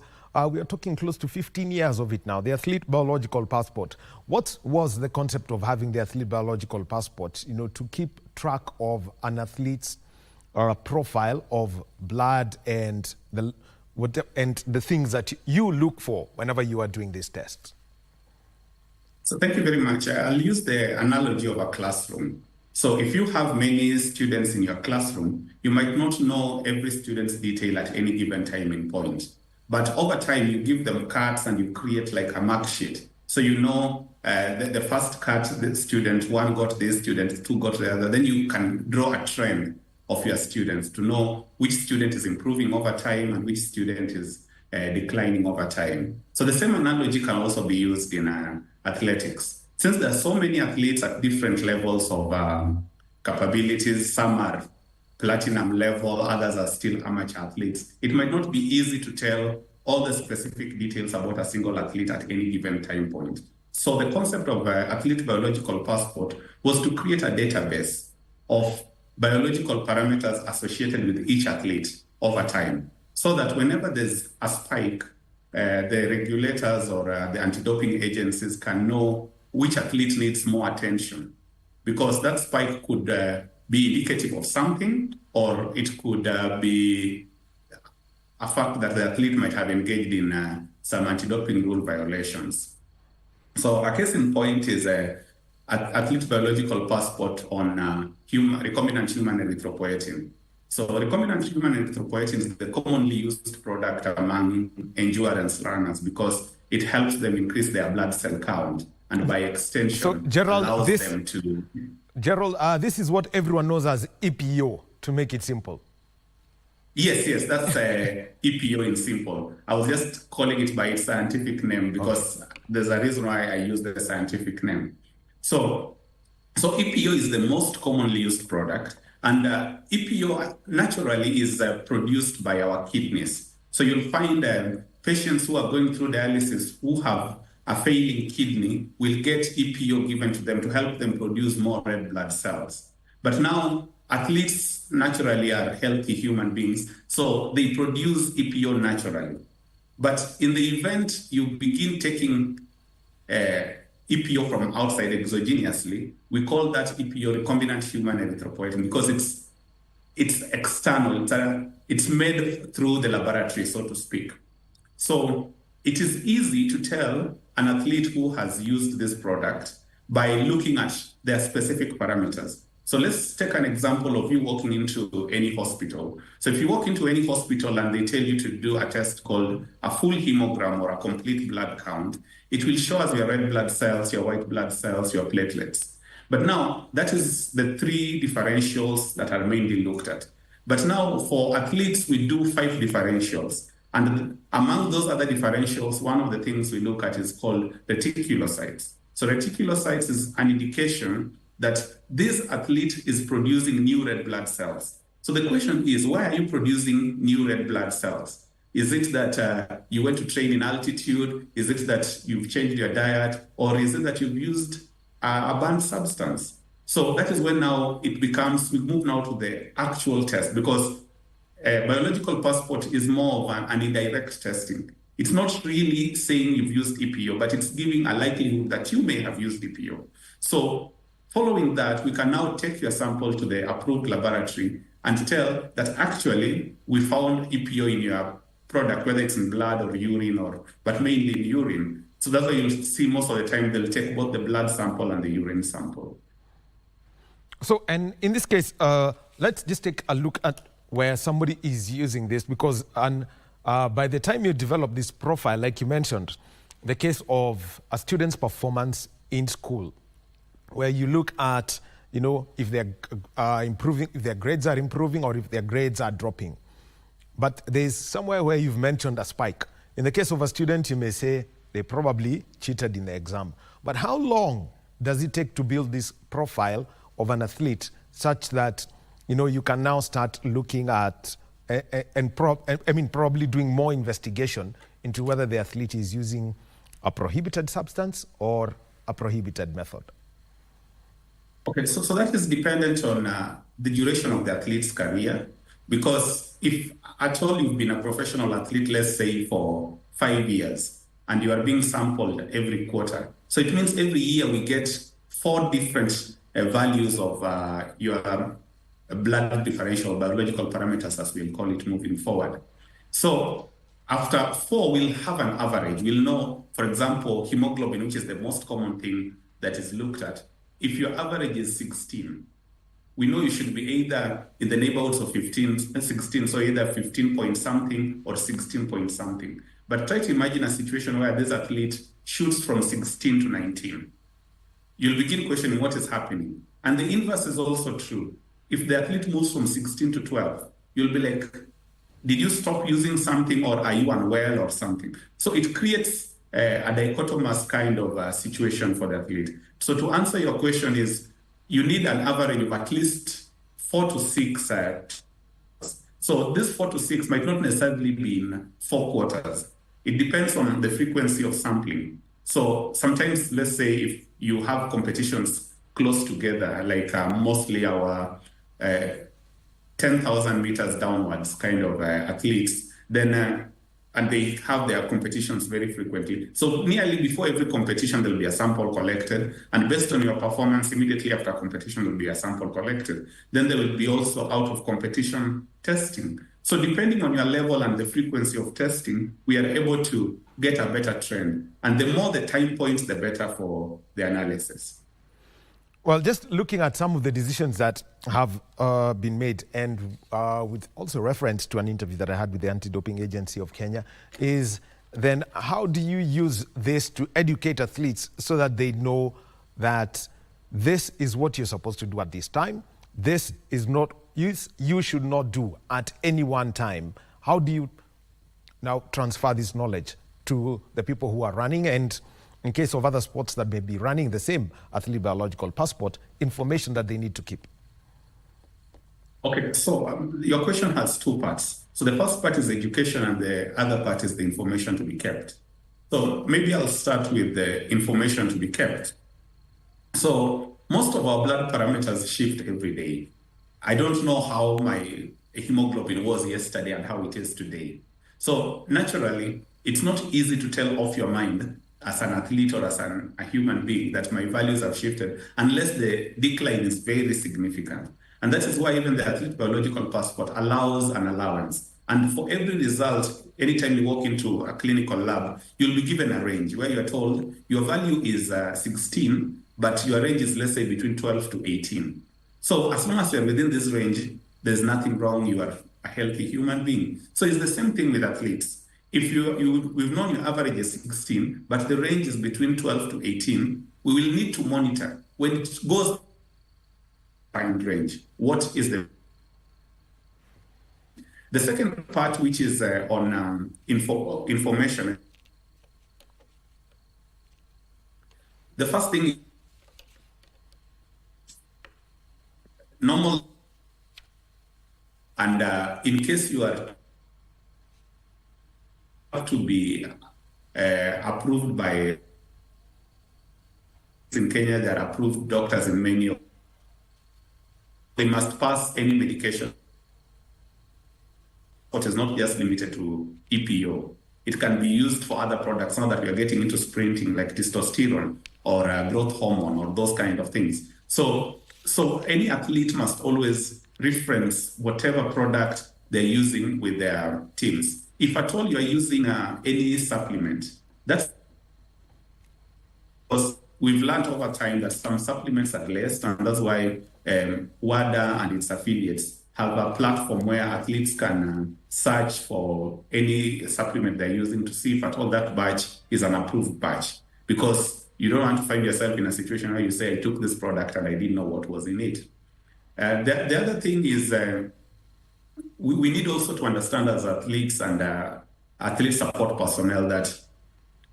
we are talking close to 15 years of it now, the athlete biological passport. What was the concept of having the athlete biological passport, to keep track of an athlete's profile of blood and the things that you look for whenever you are doing these tests? So thank you very much. I'll use the analogy of a classroom. So if you have many students in your classroom, you might not know every student's detail at any given time and point. But over time, you give them cards and you create like a mark sheet. So you know the first card, the student one got this, student two got the other. Then you can draw a trend of your students to know which student is improving over time and which student is declining over time. So the same analogy can also be used in athletics. Since there are so many athletes at different levels of capabilities, some are platinum level, others are still amateur athletes, it might not be easy to tell all the specific details about a single athlete at any given time point. So the concept of athlete biological passport was to create a database of biological parameters associated with each athlete over time, so that whenever there's a spike, the regulators or the anti-doping agencies can know which athlete needs more attention, because that spike could be indicative of something, or it could be a fact that the athlete might have engaged in some anti-doping rule violations. So a case in point is athlete biological passport on recombinant human erythropoietin. So recombinant human erythropoietin is the commonly used product among endurance runners because it helps them increase their blood cell count, and by extension, so, Gerald, allows them to... Gerald, this is what everyone knows as EPO, to make it simple. Yes, that's EPO in simple. I was just calling it by its scientific name because there's a reason why I use the scientific name. So EPO is the most commonly used product, and EPO naturally is produced by our kidneys. So you'll find patients who are going through dialysis who have a failing kidney will get EPO given to them to help them produce more red blood cells. But now athletes naturally are healthy human beings, so they produce EPO naturally. But in the event you begin taking EPO from outside exogenously, we call that EPO recombinant human erythropoietin because it's external, it's made through the laboratory, so to speak. So it is easy to tell an athlete who has used this product by looking at their specific parameters. So let's take an example of you walking into any hospital. So if you walk into any hospital and they tell you to do a test called a full hemogram or a complete blood count, it will show us your red blood cells, your white blood cells, your platelets. But now that is the three differentials that are mainly looked at. But now for athletes, we do 5 differentials. And among those other differentials, one of the things we look at is called reticulocytes. So reticulocytes is an indication that this athlete is producing new red blood cells. So the question is, why are you producing new red blood cells? Is it that you went to train in altitude? Is it that you've changed your diet? Or is it that you've used a banned substance? So that is when now it becomes, we move now to the actual test, because biological passport is more of an indirect testing. It's not really saying you've used EPO, but it's giving a likelihood that you may have used EPO. So following that, we can now take your sample to the approved laboratory and tell that actually we found EPO in your product, whether it's in blood or urine, but mainly in urine. So that's why you'll see most of the time they'll take both the blood sample and the urine sample. So, and in this case, let's just take a look at where somebody is using this, because by the time you develop this profile, like you mentioned, the case of a student's performance in school, where you look at, if they're improving, if their grades are improving or if their grades are dropping. But there's somewhere where you've mentioned a spike. In the case of a student, you may say they probably cheated in the exam. But how long does it take to build this profile of an athlete such that, you can now start looking at probably doing more investigation into whether the athlete is using a prohibited substance or a prohibited method? Okay, so that is dependent on the duration of the athlete's career, because if at all you've been a professional athlete, let's say for 5 years, and you are being sampled every quarter, so it means every year we get 4 different values of your blood differential biological parameters, as we'll call it moving forward. So after 4, we'll have an average. We'll know, for example, hemoglobin, which is the most common thing that is looked at. If your average is 16, we know you should be either in the neighborhoods of 16, so either 15 point something or 16 point something. But try to imagine a situation where this athlete shoots from 16 to 19. You'll begin questioning what is happening. And the inverse is also true. If the athlete moves from 16 to 12, you'll be like, did you stop using something, or are you unwell or something? So it creates a dichotomous kind of situation for the athlete. So to answer your question is, you need an average of at least 4 to 6. So this 4 to 6 might not necessarily be in 4 quarters. It depends on the frequency of sampling. So sometimes, let's say if you have competitions close together, like mostly our 10,000 meters downwards kind of athletes, then and they have their competitions very frequently. So nearly before every competition, there'll be a sample collected, and based on your performance, immediately after competition, there'll be a sample collected. Then there will be also out of competition testing. So depending on your level and the frequency of testing, we are able to get a better trend. And the more the time points, the better for the analysis. Well, just looking at some of the decisions that have been made, and with also reference to an interview that I had with the Anti-Doping Agency of Kenya, is then how do you use this to educate athletes so that they know that this is what you're supposed to do at this time, this is not, you should not do at any one time? How do you now transfer this knowledge to the people who are running, and in case of other sports that may be running the same athlete biological passport, information that they need to keep? Okay, so your question has two parts. So the first part is education, and the other part is the information to be kept. So maybe I'll start with the information to be kept. So most of our blood parameters shift every day. I don't know how my hemoglobin was yesterday and how it is today. So naturally, it's not easy to tell off your mind as an athlete or as a human being that my values have shifted unless the decline is very significant. And that is why even the athlete biological passport allows an allowance. And for every result, anytime you walk into a clinical lab, you'll be given a range where you're told your value is 16, but your range is, let's say, between 12 to 18. So as long as you're within this range, there's nothing wrong. You are a healthy human being. So it's the same thing with athletes. If we've known your average is 16, but the range is between 12 to 18, we will need to monitor. When it goes find range, what is the second part, which is on information. The first thing, normal, and in case you are to be approved by, in Kenya, there are approved doctors in many. They must pass any medication. What is not just limited to EPO. It can be used for other products now that we are getting into sprinting, like testosterone or growth hormone or those kind of things. So any athlete must always reference whatever product they're using with their teams. If at all you are using any supplement, that's because we've learned over time that some supplements are less, and that's why WADA and its affiliates have a platform where athletes can search for any supplement they're using to see if at all that batch is an approved batch. Because you don't want to find yourself in a situation where you say, I took this product and I didn't know what was in it. The other thing is, we need also to understand as athletes and athlete support personnel that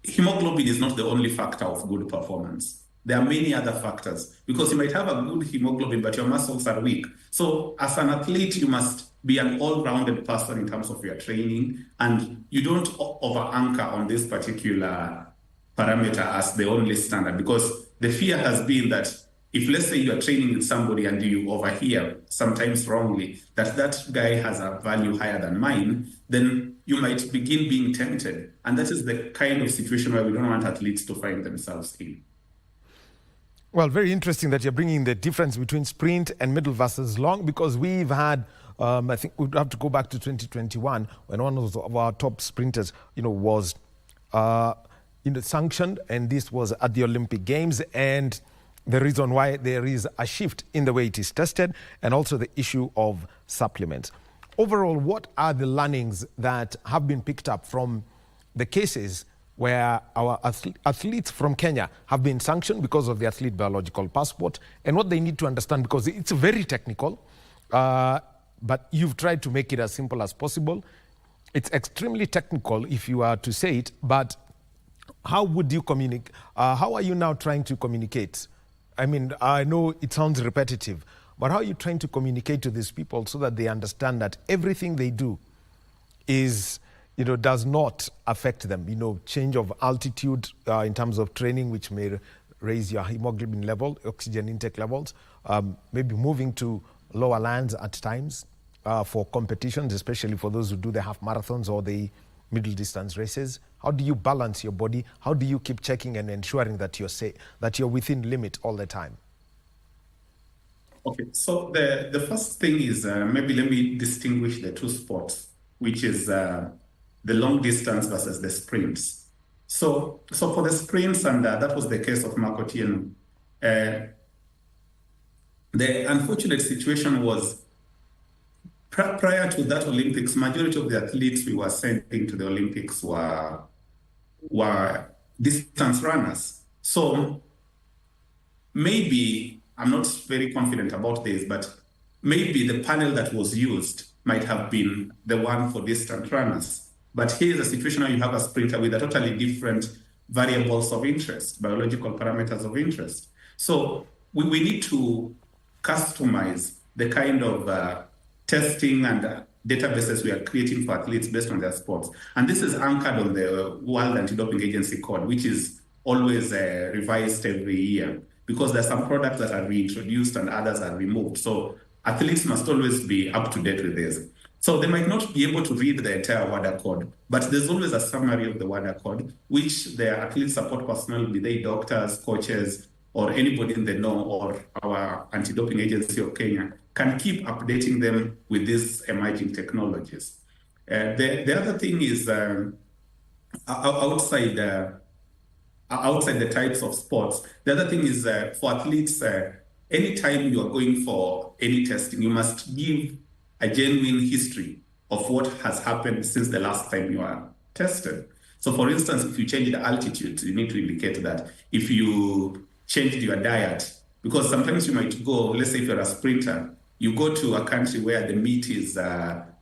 hemoglobin is not the only factor of good performance. There are many other factors, because you might have a good hemoglobin, but your muscles are weak. So as an athlete, you must be an all-rounded person in terms of your training, and you don't over-anchor on this particular parameter as the only standard, because the fear has been that if, let's say, you are training with somebody and you overhear, sometimes wrongly, that guy has a value higher than mine, then you might begin being tempted. And that is the kind of situation where we don't want athletes to find themselves in. Well, very interesting that you're bringing the difference between sprint and middle versus long, because we've had, I think we'd have to go back to 2021 when one of our top sprinters, was sanctioned, and this was at the Olympic Games, and the reason why there is a shift in the way it is tested, and also the issue of supplements. Overall, what are the learnings that have been picked up from the cases where our athletes from Kenya have been sanctioned because of the athlete biological passport, and what they need to understand, because it's very technical, but you've tried to make it as simple as possible. It's extremely technical if you are to say it, but how would you communicate? How are you now trying to communicate? I mean, I know it sounds repetitive, but how are you trying to communicate to these people so that they understand that everything they do is, does not affect them? Change of altitude in terms of training, which may raise your hemoglobin level, oxygen intake levels, maybe moving to lower lands at times for competitions, especially for those who do the half marathons or the middle distance races? How do you balance your body? How do you keep checking and ensuring that you're within limit all the time? Okay, so the first thing is maybe let me distinguish the two sports, which is the long distance versus the sprints. So for the sprints, and that was the case of Mark Otieno, the unfortunate situation was prior to that Olympics, majority of the athletes we were sending to the Olympics were distance runners. So maybe, I'm not very confident about this, but maybe the panel that was used might have been the one for distance runners. But here's a situation where you have a sprinter with a totally different variables of interest, biological parameters of interest. So we need to customize the kind of testing and databases we are creating for athletes based on their sports. And this is anchored on the World Anti-Doping Agency code, which is always revised every year, because there are some products that are reintroduced and others are removed. So athletes must always be up to date with this. So they might not be able to read the entire WADA code, but there's always a summary of the WADA code, which their athlete support personnel, be they doctors, coaches, or anybody in the know, or our anti-doping agency of Kenya, can keep updating them with these emerging technologies. The other thing is outside the types of sports, the other thing is for athletes, anytime you are going for any testing, you must give a genuine history of what has happened since the last time you are tested. So for instance, if you change the altitude, you need to indicate that. If you changed your diet, because sometimes you might go, let's say if you're a sprinter, you go to a country where the meat is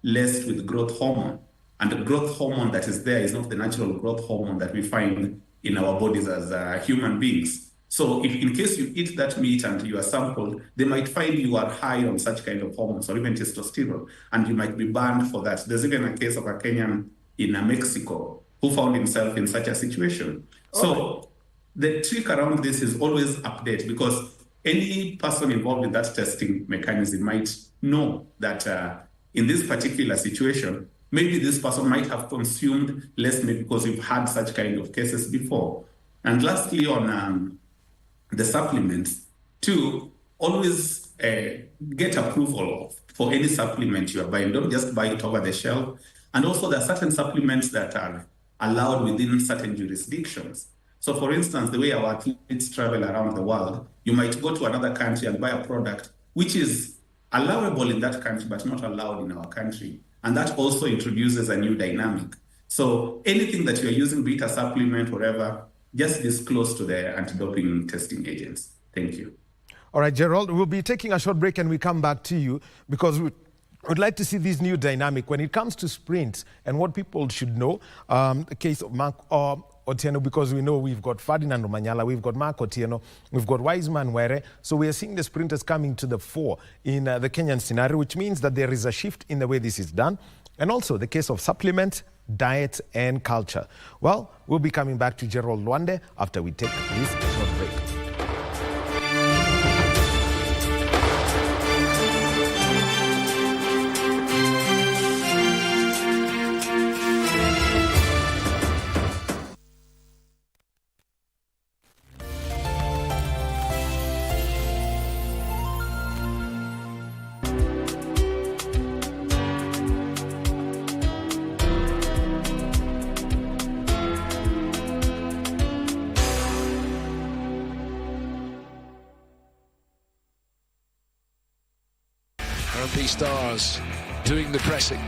laced with growth hormone, and the growth hormone that is there is not the natural growth hormone that we find in our bodies as human beings. So if in case you eat that meat and you are sampled, they might find you are high on such kind of hormones or even testosterone, and you might be banned for that. There's even a case of a Kenyan in Mexico who found himself in such a situation. So the trick around this is always update, because any person involved in that testing mechanism might know that in this particular situation, maybe this person might have consumed less meat because we've had such kind of cases before. And lastly, on the supplements, to always get approval for any supplement you are buying. Don't just buy it over the shelf. And also there are certain supplements that are allowed within certain jurisdictions. So for instance, the way our athletes travel around the world, you might go to another country and buy a product which is allowable in that country but not allowed in our country. And that also introduces a new dynamic. So anything that you're using, be it a supplement, whatever, just disclose to the anti-doping testing agents. Thank you. All right, Gerald, we'll be taking a short break and we come back to you, because we'd like to see this new dynamic when it comes to sprints and what people should know. The case of Mark Otieno, because we know we've got Ferdinand Omanyala, we've got Mark Otieno, we've got Wiseman Were. So we are seeing the sprinters coming to the fore in the Kenyan scenario, which means that there is a shift in the way this is done. And also the case of supplements, diet and culture. Well, we'll be coming back to Gerald Lwande after we take this short break. Stars doing the pressing.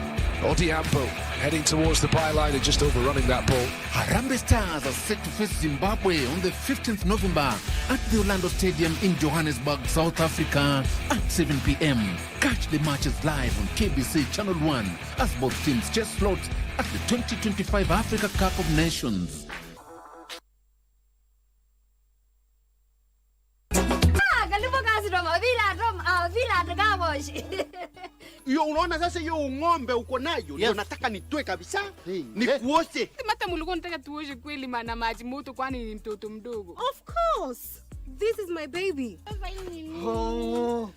Odiampo heading towards the byline and just overrunning that ball. Harambee Stars are set to face Zimbabwe on the 15th November at the Orlando Stadium in Johannesburg, South Africa at 7 p.m. Catch the matches live on KBC Channel 1 as both teams chase slots at the 2025 Africa Cup of Nations. Yo, unaona sasa hiyo ng'ombe uko nayo ndio nataka nitoe kabisa nikuoshe. Mata mulikuwa nataka tuoshe kweli maana maji moto, kwani ni mtoto mdogo. Of course. This is my baby. Oh.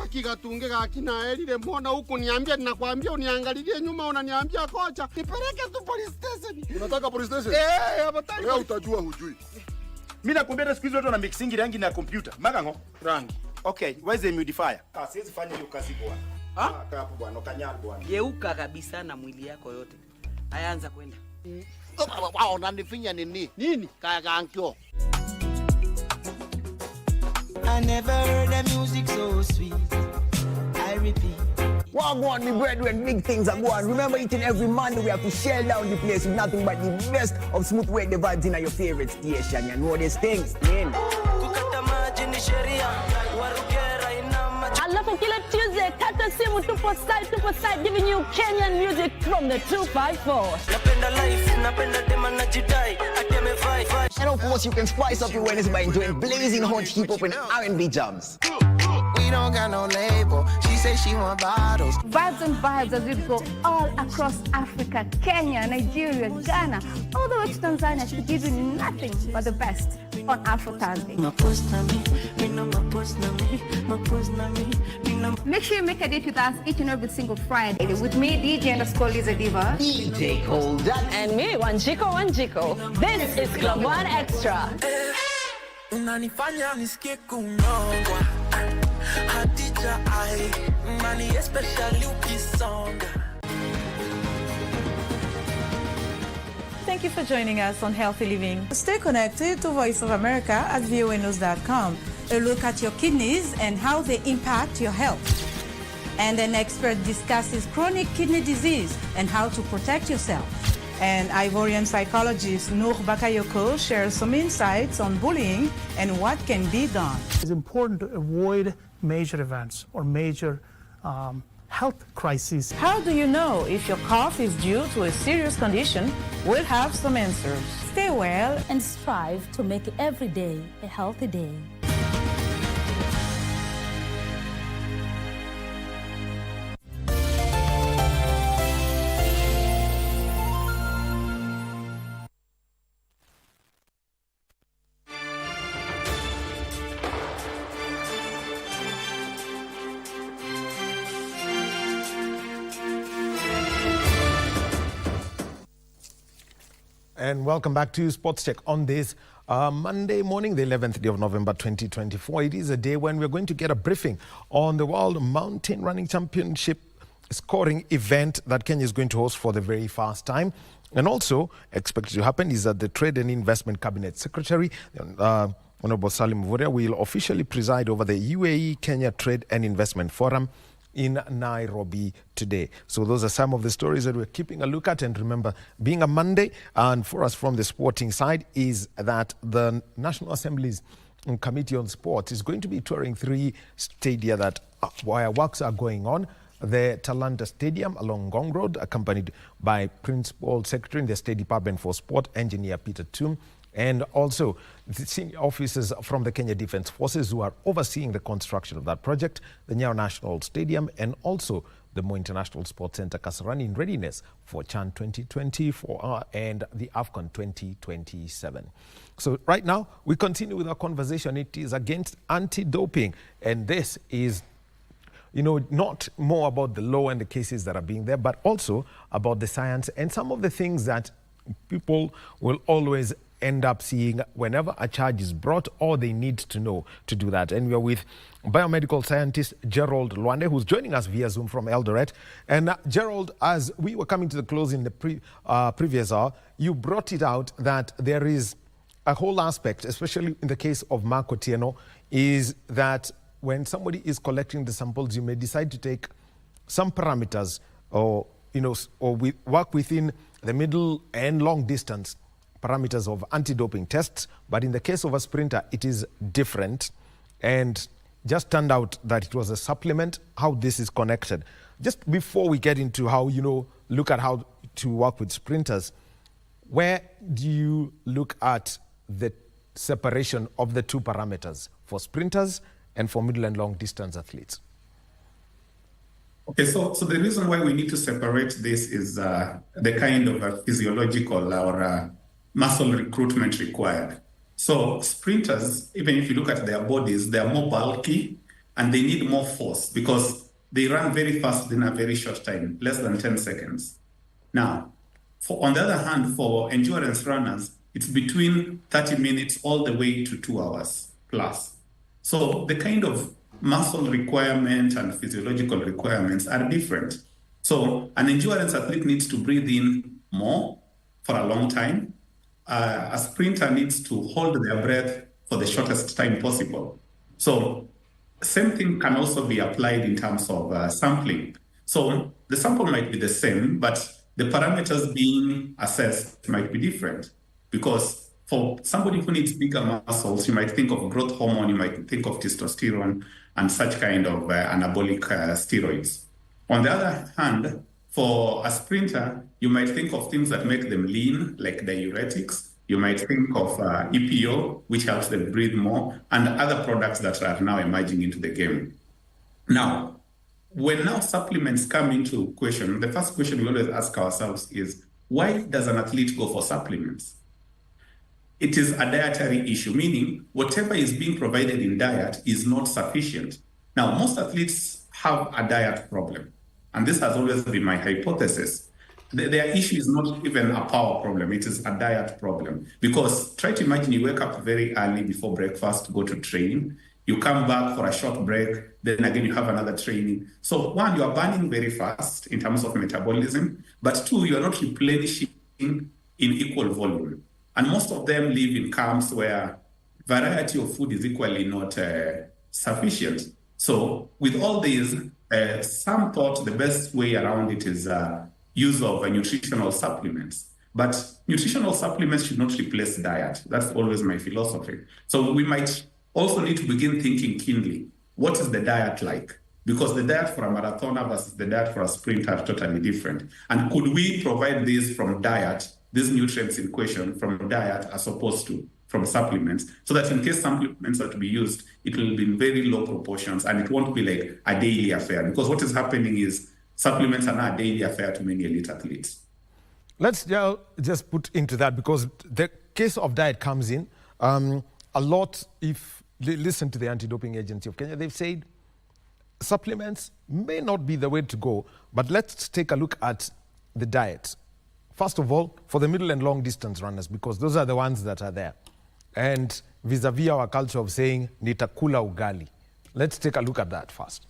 Hakika tungeka kina Elile mbona huku niambia ninakwambia uniangalilie nyuma unaniambia kocha. Nipeleke tu police station. Unataka police station? Hapana. Wewe utajua hujui. Mimi nakwambia siku hizo watu wana mixing rangi na computer. Magango. Rangi. Okay, where's the humidifier? Siwezi fanya hiyo kazi bwana. Kaa hapo bwana, ukanyana bwana. Geuka kabisa na mwili yako yote. Ayaanza kwenda. Wao unanifinya nini? Nini? Kaangio. I never heard the music so sweet. I repeat. Well, go on, me brethren, big things are going. Remember, each and every Monday we have to shell down the place with nothing but the best of smooth way the vibes in your favorite station. You know these things, man. Alafu kila Tuesday, kata simu tupo side, giving you Kenyan music from the 254. And of course, you can spice up your Wednesday by enjoying blazing hot hip-hop and R&B jams. We don't got no label. She say she want bottles. Vibes and vibes as we go all across Africa, Kenya, Nigeria, Ghana, all the way to Tanzania to give you nothing but the best on Afro Thursday. Make sure you make a date with us each and every single Friday with me, DJ_Liza Diva, DJ Colda, and me, Wanjiko. This is Club One Extra. Unanifanya nisikie kunyongwa. Hatija ai, money especially ukisonga. Thank you for joining us on Healthy Living. Stay connected to Voice of America at voanews.com. A look at your kidneys and how they impact your health. And an expert discusses chronic kidney disease and how to protect yourself. And Ivorian psychologist Noor Bakayoko shares some insights on bullying and what can be done. It's important to avoid major events or major health crises. How do you know if your cough is due to a serious condition? We'll have some answers. Stay well and strive to make every day a healthy day. And welcome back to Sports Check on this Monday morning, the 11th day of November 2024. It is a day when we're going to get a briefing on the World Mountain Running Championship scoring event that Kenya is going to host for the very first time. And also expected to happen is that the Trade and Investment Cabinet Secretary, Honorable Salim Mvurya, will officially preside over the UAE Kenya Trade and Investment Forum in Nairobi today. So those are some of the stories that we're keeping a look at. And remember, being a Monday, and for us from the sporting side, is that the National Assembly's Committee on Sport is going to be touring 3 stadia that where works are going on. The Talanta Stadium along Ngong Road, accompanied by Principal Secretary in the State Department for Sport, Engineer Peter Tum, and also the senior officers from the Kenya Defence Forces who are overseeing the construction of that project, the Nyayo National Stadium, and also the Moi International Sports Centre Kasarani in readiness for CHAN 2024 and the AFCON 2027. So right now, we continue with our conversation. It is against anti-doping, and this is not more about the law and the cases that are being there, but also about the science and some of the things that people will always end up seeing whenever a charge is brought, or they need to know to do that. And we are with biomedical scientist Gerald Lwande, who's joining us via Zoom from Eldoret. And Gerald, as we were coming to the close in the previous hour, you brought it out that there is a whole aspect, especially in the case of Mark Otieno, is that when somebody is collecting the samples, you may decide to take some parameters or work within the middle and long distance parameters of anti-doping tests. But in the case of a sprinter, it is different, and just turned out that it was a supplement, how this is connected. Just before we get into how, look at how to work with sprinters, where do you look at the separation of the 2 parameters for sprinters and for middle and long distance athletes? Okay, so the reason why we need to separate this is the kind of physiological or muscle recruitment required. So sprinters, even if you look at their bodies, they are more bulky, and they need more force because they run very fast in a very short time, less than 10 seconds. Now, on the other hand, for endurance runners, it's between 30 minutes all the way to 2 hours plus. So the kind of muscle requirement and physiological requirements are different. So an endurance athlete needs to breathe in more for a long time. A sprinter needs to hold their breath for the shortest time possible. So same thing can also be applied in terms of sampling. So the sample might be the same, but the parameters being assessed might be different, because for somebody who needs bigger muscles, you might think of growth hormone, you might think of testosterone and such kind of anabolic steroids. On the other hand, for a sprinter, you might think of things that make them lean, like diuretics. You might think of EPO, which helps them breathe more, and other products that are now emerging into the game. Now, when now supplements come into question, the first question we always ask ourselves is, why does an athlete go for supplements? It is a dietary issue, meaning whatever is being provided in diet is not sufficient. Now, most athletes have a diet problem, and this has always been my hypothesis. Their issue is not even a power problem, it is a diet problem. Because try to imagine you wake up very early before breakfast to go to train, you come back for a short break, then again you have another training. So one, you are burning very fast in terms of metabolism, but two, you are not replenishing in equal volume. And most of them live in camps where variety of food is equally not sufficient. So with all these, some thought the best way around it is use of nutritional supplements. But nutritional supplements should not replace diet. That's always my philosophy. So we might also need to begin thinking keenly, what is the diet like? Because the diet for a marathoner versus the diet for a sprinter are totally different. And could we provide these from diet, these nutrients in question from diet as opposed to from supplements, so that in case supplements are to be used, it will be in very low proportions and it won't be like a daily affair. Because what is happening is supplements are not a daily affair to many elite athletes. Let's just put into that, because the case of diet comes in a lot. If you listen to the Anti-Doping Agency of Kenya, they've said supplements may not be the way to go, but let's take a look at the diet. First of all, for the middle and long distance runners, because those are the ones that are there. And vis-a-vis our culture of saying, nitakula ugali. Let's take a look at that first.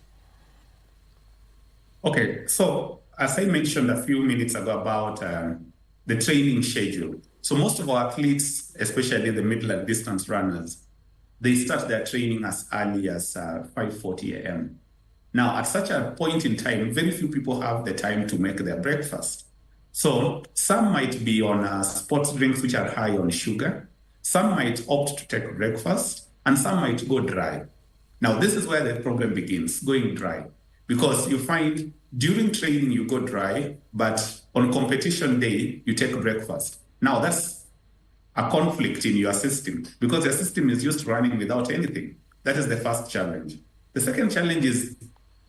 Okay, so as I mentioned a few minutes ago about the training schedule. So most of our athletes, especially the middle and distance runners, they start their training as early as 5:40 a.m. Now, at such a point in time, very few people have the time to make their breakfast. So some might be on sports drinks which are high on sugar. Some might opt to take breakfast, and some might go dry. Now, this is where the problem begins, going dry. Because you find during training you go dry, but on competition day you take breakfast. Now that's a conflict in your system, because your system is used to running without anything. That is the first challenge. The second challenge is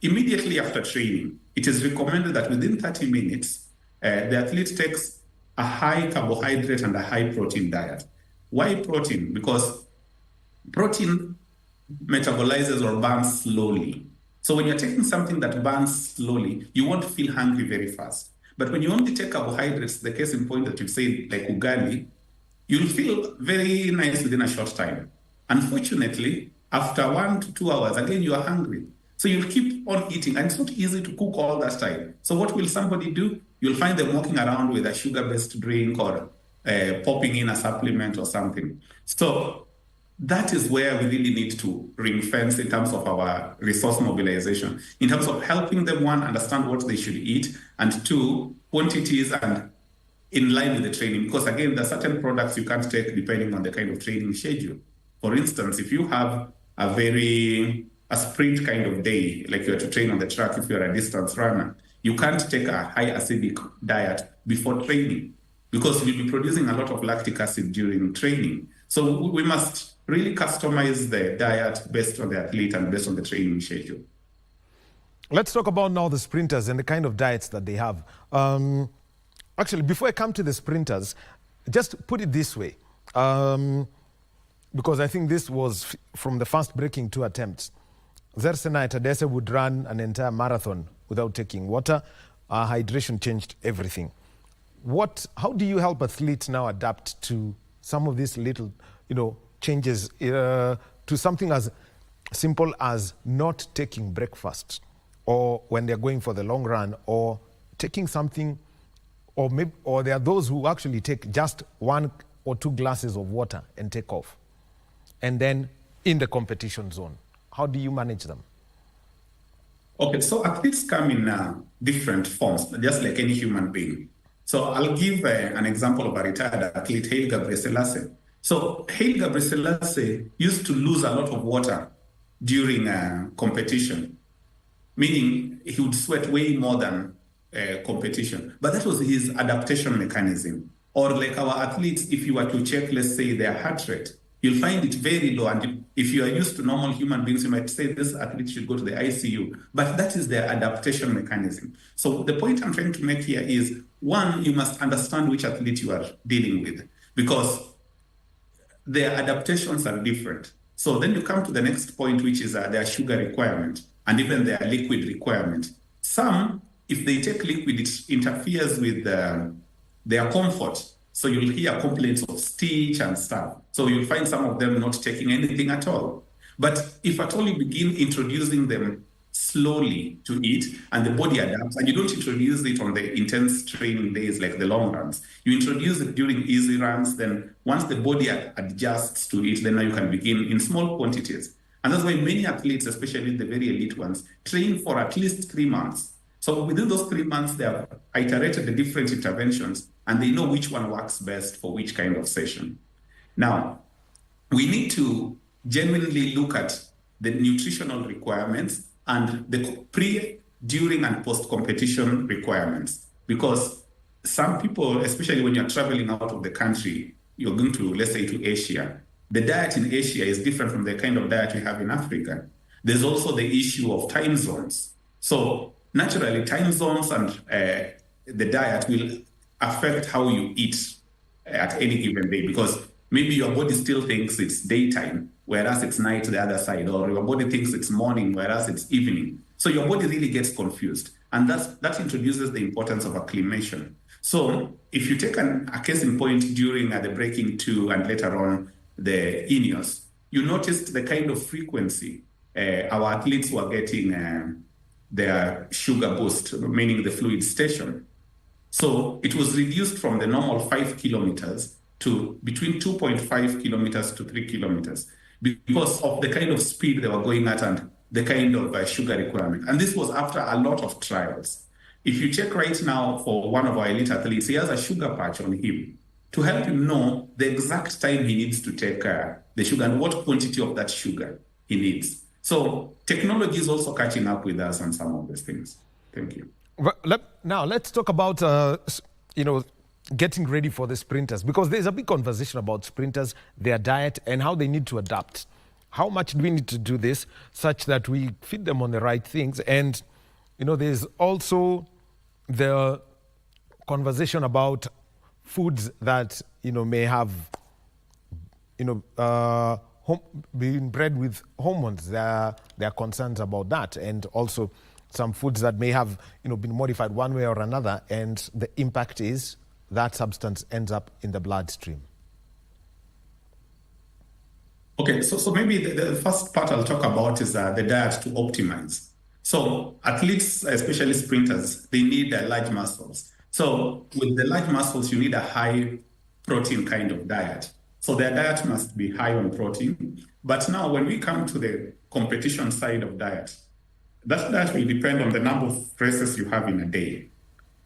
immediately after training, it is recommended that within 30 minutes, the athlete takes a high carbohydrate and a high protein diet. Why protein? Because protein metabolizes or burns slowly. So when you're taking something that burns slowly, you won't feel hungry very fast. But when you only take carbohydrates, the case in point that you say like ugali, you'll feel very nice within a short time. Unfortunately, after 1 to 2 hours, again, you are hungry. So you'll keep on eating, and it's not easy to cook all that time. So what will somebody do? You'll find them walking around with a sugar-based drink or popping in a supplement or something. So that is where we really need to ring fence in terms of our resource mobilization, in terms of helping them, one, understand what they should eat, and two, quantities and in line with the training. Because again, there are certain products you can't take depending on the kind of training schedule. For instance, if you have a sprint kind of day, like you have to train on the track, if you're a distance runner, you can't take a high acidic diet before training, because you'll be producing a lot of lactic acid during training. So we must really customize the diet based on the athlete and based on the training schedule. Let's talk about now the sprinters and the kind of diets that they have. Actually, before I come to the sprinters, just put it this way, because I think this was from the first breaking 2 attempts. Zersena Tadese would run an entire marathon without taking water. Hydration changed everything. How do you help athletes now adapt to some of these little, changes to something as simple as not taking breakfast, or when they're going for the long run, or taking something, or there are those who actually take just 1 or 2 glasses of water and take off, and then in the competition zone? How do you manage them? Okay, so athletes come in different forms, just like any human being. So I'll give an example of a retired athlete, Haile Gebrselassie. So Haile Gebrselassie used to lose a lot of water during competition, meaning he would sweat way more than competition. But that was his adaptation mechanism. Or like our athletes, if you were to check, let's say, their heart rate, you'll find it very low. And if you are used to normal human beings, you might say this athlete should go to the ICU. But that is their adaptation mechanism. So the point I'm trying to make here is, one, you must understand which athlete you are dealing with, because their adaptations are different. So then you come to the next point, which is their sugar requirement and even their liquid requirement. Some, if they take liquid, it interferes with their comfort. So you'll hear complaints of stitch and stuff. So you'll find some of them not taking anything at all. But if at all you begin introducing them slowly to it, and the body adapts, and you don't introduce it on the intense training days like the long runs, you introduce it during easy runs, then once the body adjusts to it, then now you can begin in small quantities. And that's why many athletes, especially the very elite ones, train for at least 3 months. So within those 3 months, they have iterated the different interventions, and they know which one works best for which kind of session. Now, we need to genuinely look at the nutritional requirements and the pre, during, and post-competition requirements. Because some people, especially when you're traveling out of the country, you're going to, let's say, to Asia. The diet in Asia is different from the kind of diet we have in Africa. There's also the issue of time zones. So naturally, time zones and the diet will affect how you eat at any given day, because maybe your body still thinks it's daytime, whereas it's night the other side, or your body thinks it's morning, whereas it's evening. So your body really gets confused. And that introduces the importance of acclimation. So if you take a case in point during the breaking 2 and later on the Ineos, you noticed the kind of frequency our athletes were getting their sugar boost, meaning the fluid station. So it was reduced from the normal 5 kilometers to between 2.5 kilometers to 3 kilometers because of the kind of speed they were going at and the kind of sugar requirement. And this was after a lot of trials. If you check right now for one of our elite athletes, he has a sugar patch on him to help him know the exact time he needs to take the sugar and what quantity of that sugar he needs. So technology is also catching up with us on some of these things. Thank you. Now let's talk about getting ready for the sprinters, because there's a big conversation about sprinters, their diet, and how they need to adapt. How much do we need to do this such that we feed them on the right things? And there's also the conversation about foods that may have being bred with hormones. There are concerns about that, and also some foods that may have been modified one way or another, and the impact is that substance ends up in the bloodstream. Okay, so maybe the first part I'll talk about is the diet to optimize. So athletes, especially sprinters, they need large muscles. So with the large muscles, you need a high protein kind of diet. So their diet must be high on protein. But now when we come to the competition side of diet, that diet will depend on the number of races you have in a day.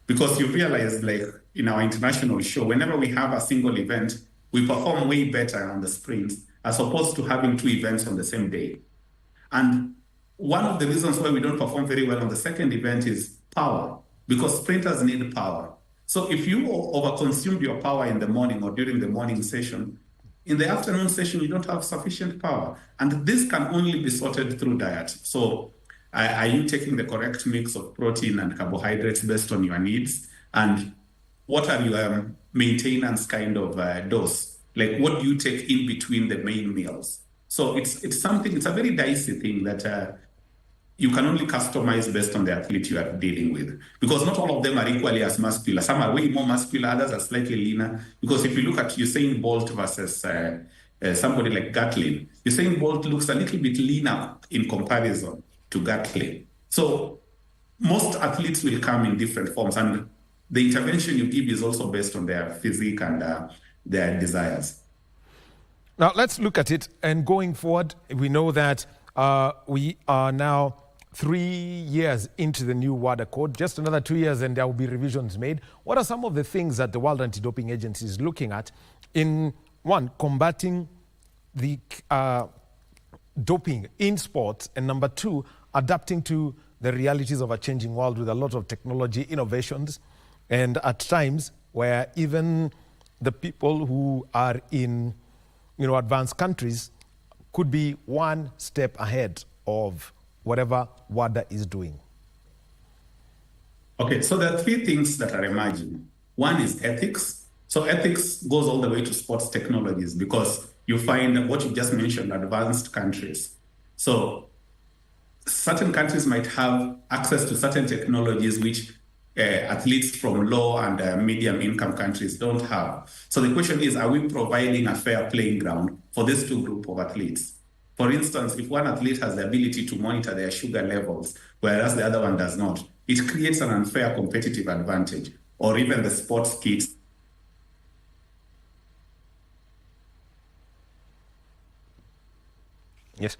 Because you realize, like in our international show, whenever we have a single event, we perform way better on the sprints as opposed to having 2 events on the same day. And one of the reasons why we don't perform very well on the second event is power, because sprinters need power. So if you overconsumed your power in the morning or during the morning session, in the afternoon session, you don't have sufficient power. And this can only be sorted through diet. So are you taking the correct mix of protein and carbohydrates based on your needs? And what are your maintenance kind of dose? Like, what do you take in between the main meals? So it's a very dicey thing that you can only customize based on the athlete you are dealing with, because not all of them are equally as muscular. Some are way more muscular, others are slightly leaner. Because if you look at Usain Bolt versus somebody like Gatlin, Usain Bolt looks a little bit leaner in comparison to Gatlin. So most athletes will come in different forms, and the intervention you give is also based on their physique and their desires. Now let's look at it. And going forward, we know that we are now 3 years into the new WADA code, just another 2 years and there will be revisions made. What are some of the things that the World Anti-Doping Agency is looking at in, one, combating the doping in sports, and number two, adapting to the realities of a changing world with a lot of technology innovations, and at times where even the people who are in advanced countries could be one step ahead of whatever WADA is doing? Okay, so there are three things that are emerging. One is ethics. So ethics goes all the way to sports technologies, because you find what you just mentioned, advanced countries. So certain countries might have access to certain technologies which athletes from low and medium income countries don't have. So the question is, are we providing a fair playing ground for these two groups of athletes? For instance, if one athlete has the ability to monitor their sugar levels, whereas the other one does not, it creates an unfair competitive advantage. Or even the sports kits. Yes.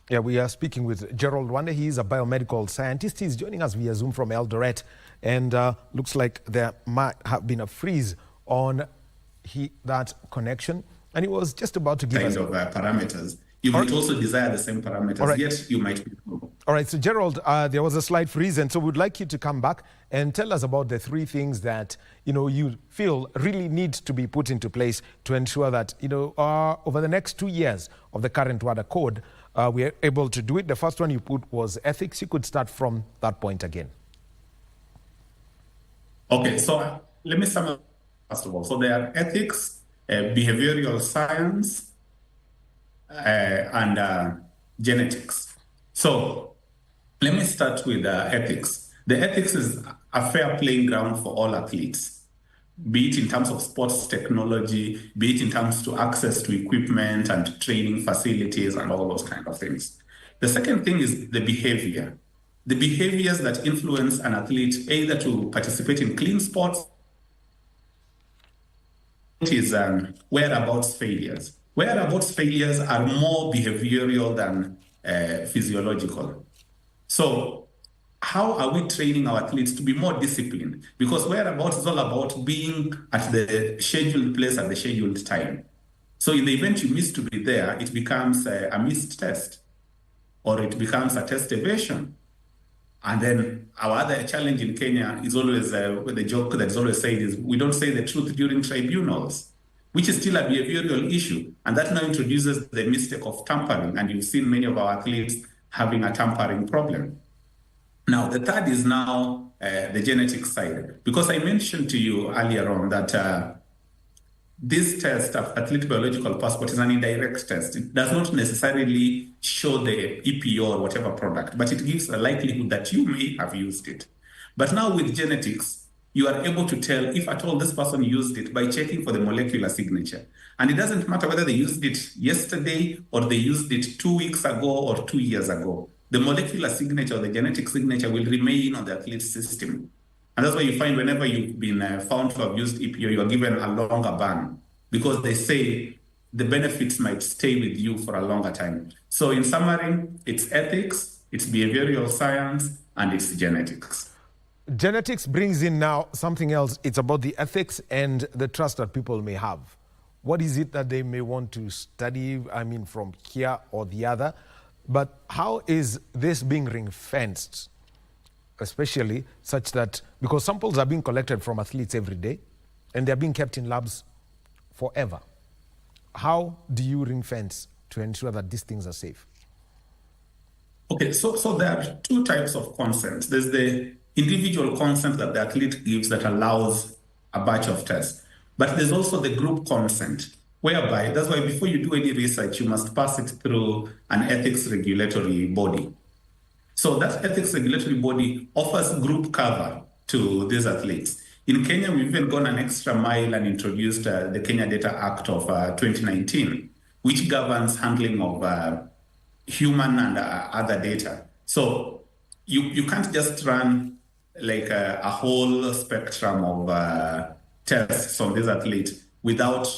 Yeah, we are speaking with Gerald Wande. He is a biomedical scientist. He's joining us via Zoom from Eldoret. And looks like there might have been a freeze on that connection. And he was just about to give us parameters. You might also desire the same parameters, yet you might be wrong. All right, so Gerald, there was a slight freeze, and so we'd like you to come back and tell us about the three things that you feel really need to be put into place to ensure that over the next 2 years of the current WADA code, we are able to do it. The first one you put was ethics. You could start from that point again. Okay, so let me sum up first of all. So there are ethics, behavioral science, and genetics. So let me start with ethics. The ethics is a fair playing ground for all athletes, be it in terms of sports technology, be it in terms of access to equipment and training facilities and all those kind of things. The second thing is the behavior. The behaviors that influence an athlete either to participate in clean sports, is whereabouts failures. Whereabouts failures are more behavioral than physiological. So how are we training our athletes to be more disciplined? Because whereabouts is all about being at the scheduled place at the scheduled time. So in the event you miss to be there, it becomes a missed test, or it becomes a test evasion. And then our other challenge in Kenya is always, the joke that's always said is, we don't say the truth during tribunals, which is still a behavioral issue. And that now introduces the mistake of tampering. And you've seen many of our athletes having a tampering problem. Now, the third is now the genetic side. Because I mentioned to you earlier on that this test of athlete biological passport is an indirect test. It does not necessarily show the EPO or whatever product, but it gives a likelihood that you may have used it. But now with genetics, you are able to tell if at all this person used it by checking for the molecular signature. And it doesn't matter whether they used it yesterday or they used it 2 weeks ago or 2 years ago. The molecular signature or the genetic signature will remain on the athlete's system. And that's why you find whenever you've been found to have used EPO, you are given a longer ban, because they say the benefits might stay with you for a longer time. So in summary, it's ethics, it's behavioral science, and it's genetics. Genetics brings in now something else. It's about the ethics and the trust that people may have. What is it that they may want to study, from here or the other? But how is this being ring-fenced? Especially such that, because samples are being collected from athletes every day and they're being kept in labs forever. How do you ring fence to ensure that these things are safe? Okay, so there are two types of consent. There's the individual consent that the athlete gives that allows a batch of tests. But there's also the group consent, whereby, that's why before you do any research, you must pass it through an ethics regulatory body. So that ethics regulatory body offers group cover to these athletes. In Kenya, we've even gone an extra mile and introduced the Kenya Data Act of 2019, which governs handling of human and other data. So you can't just run like a whole spectrum of tests on these athletes without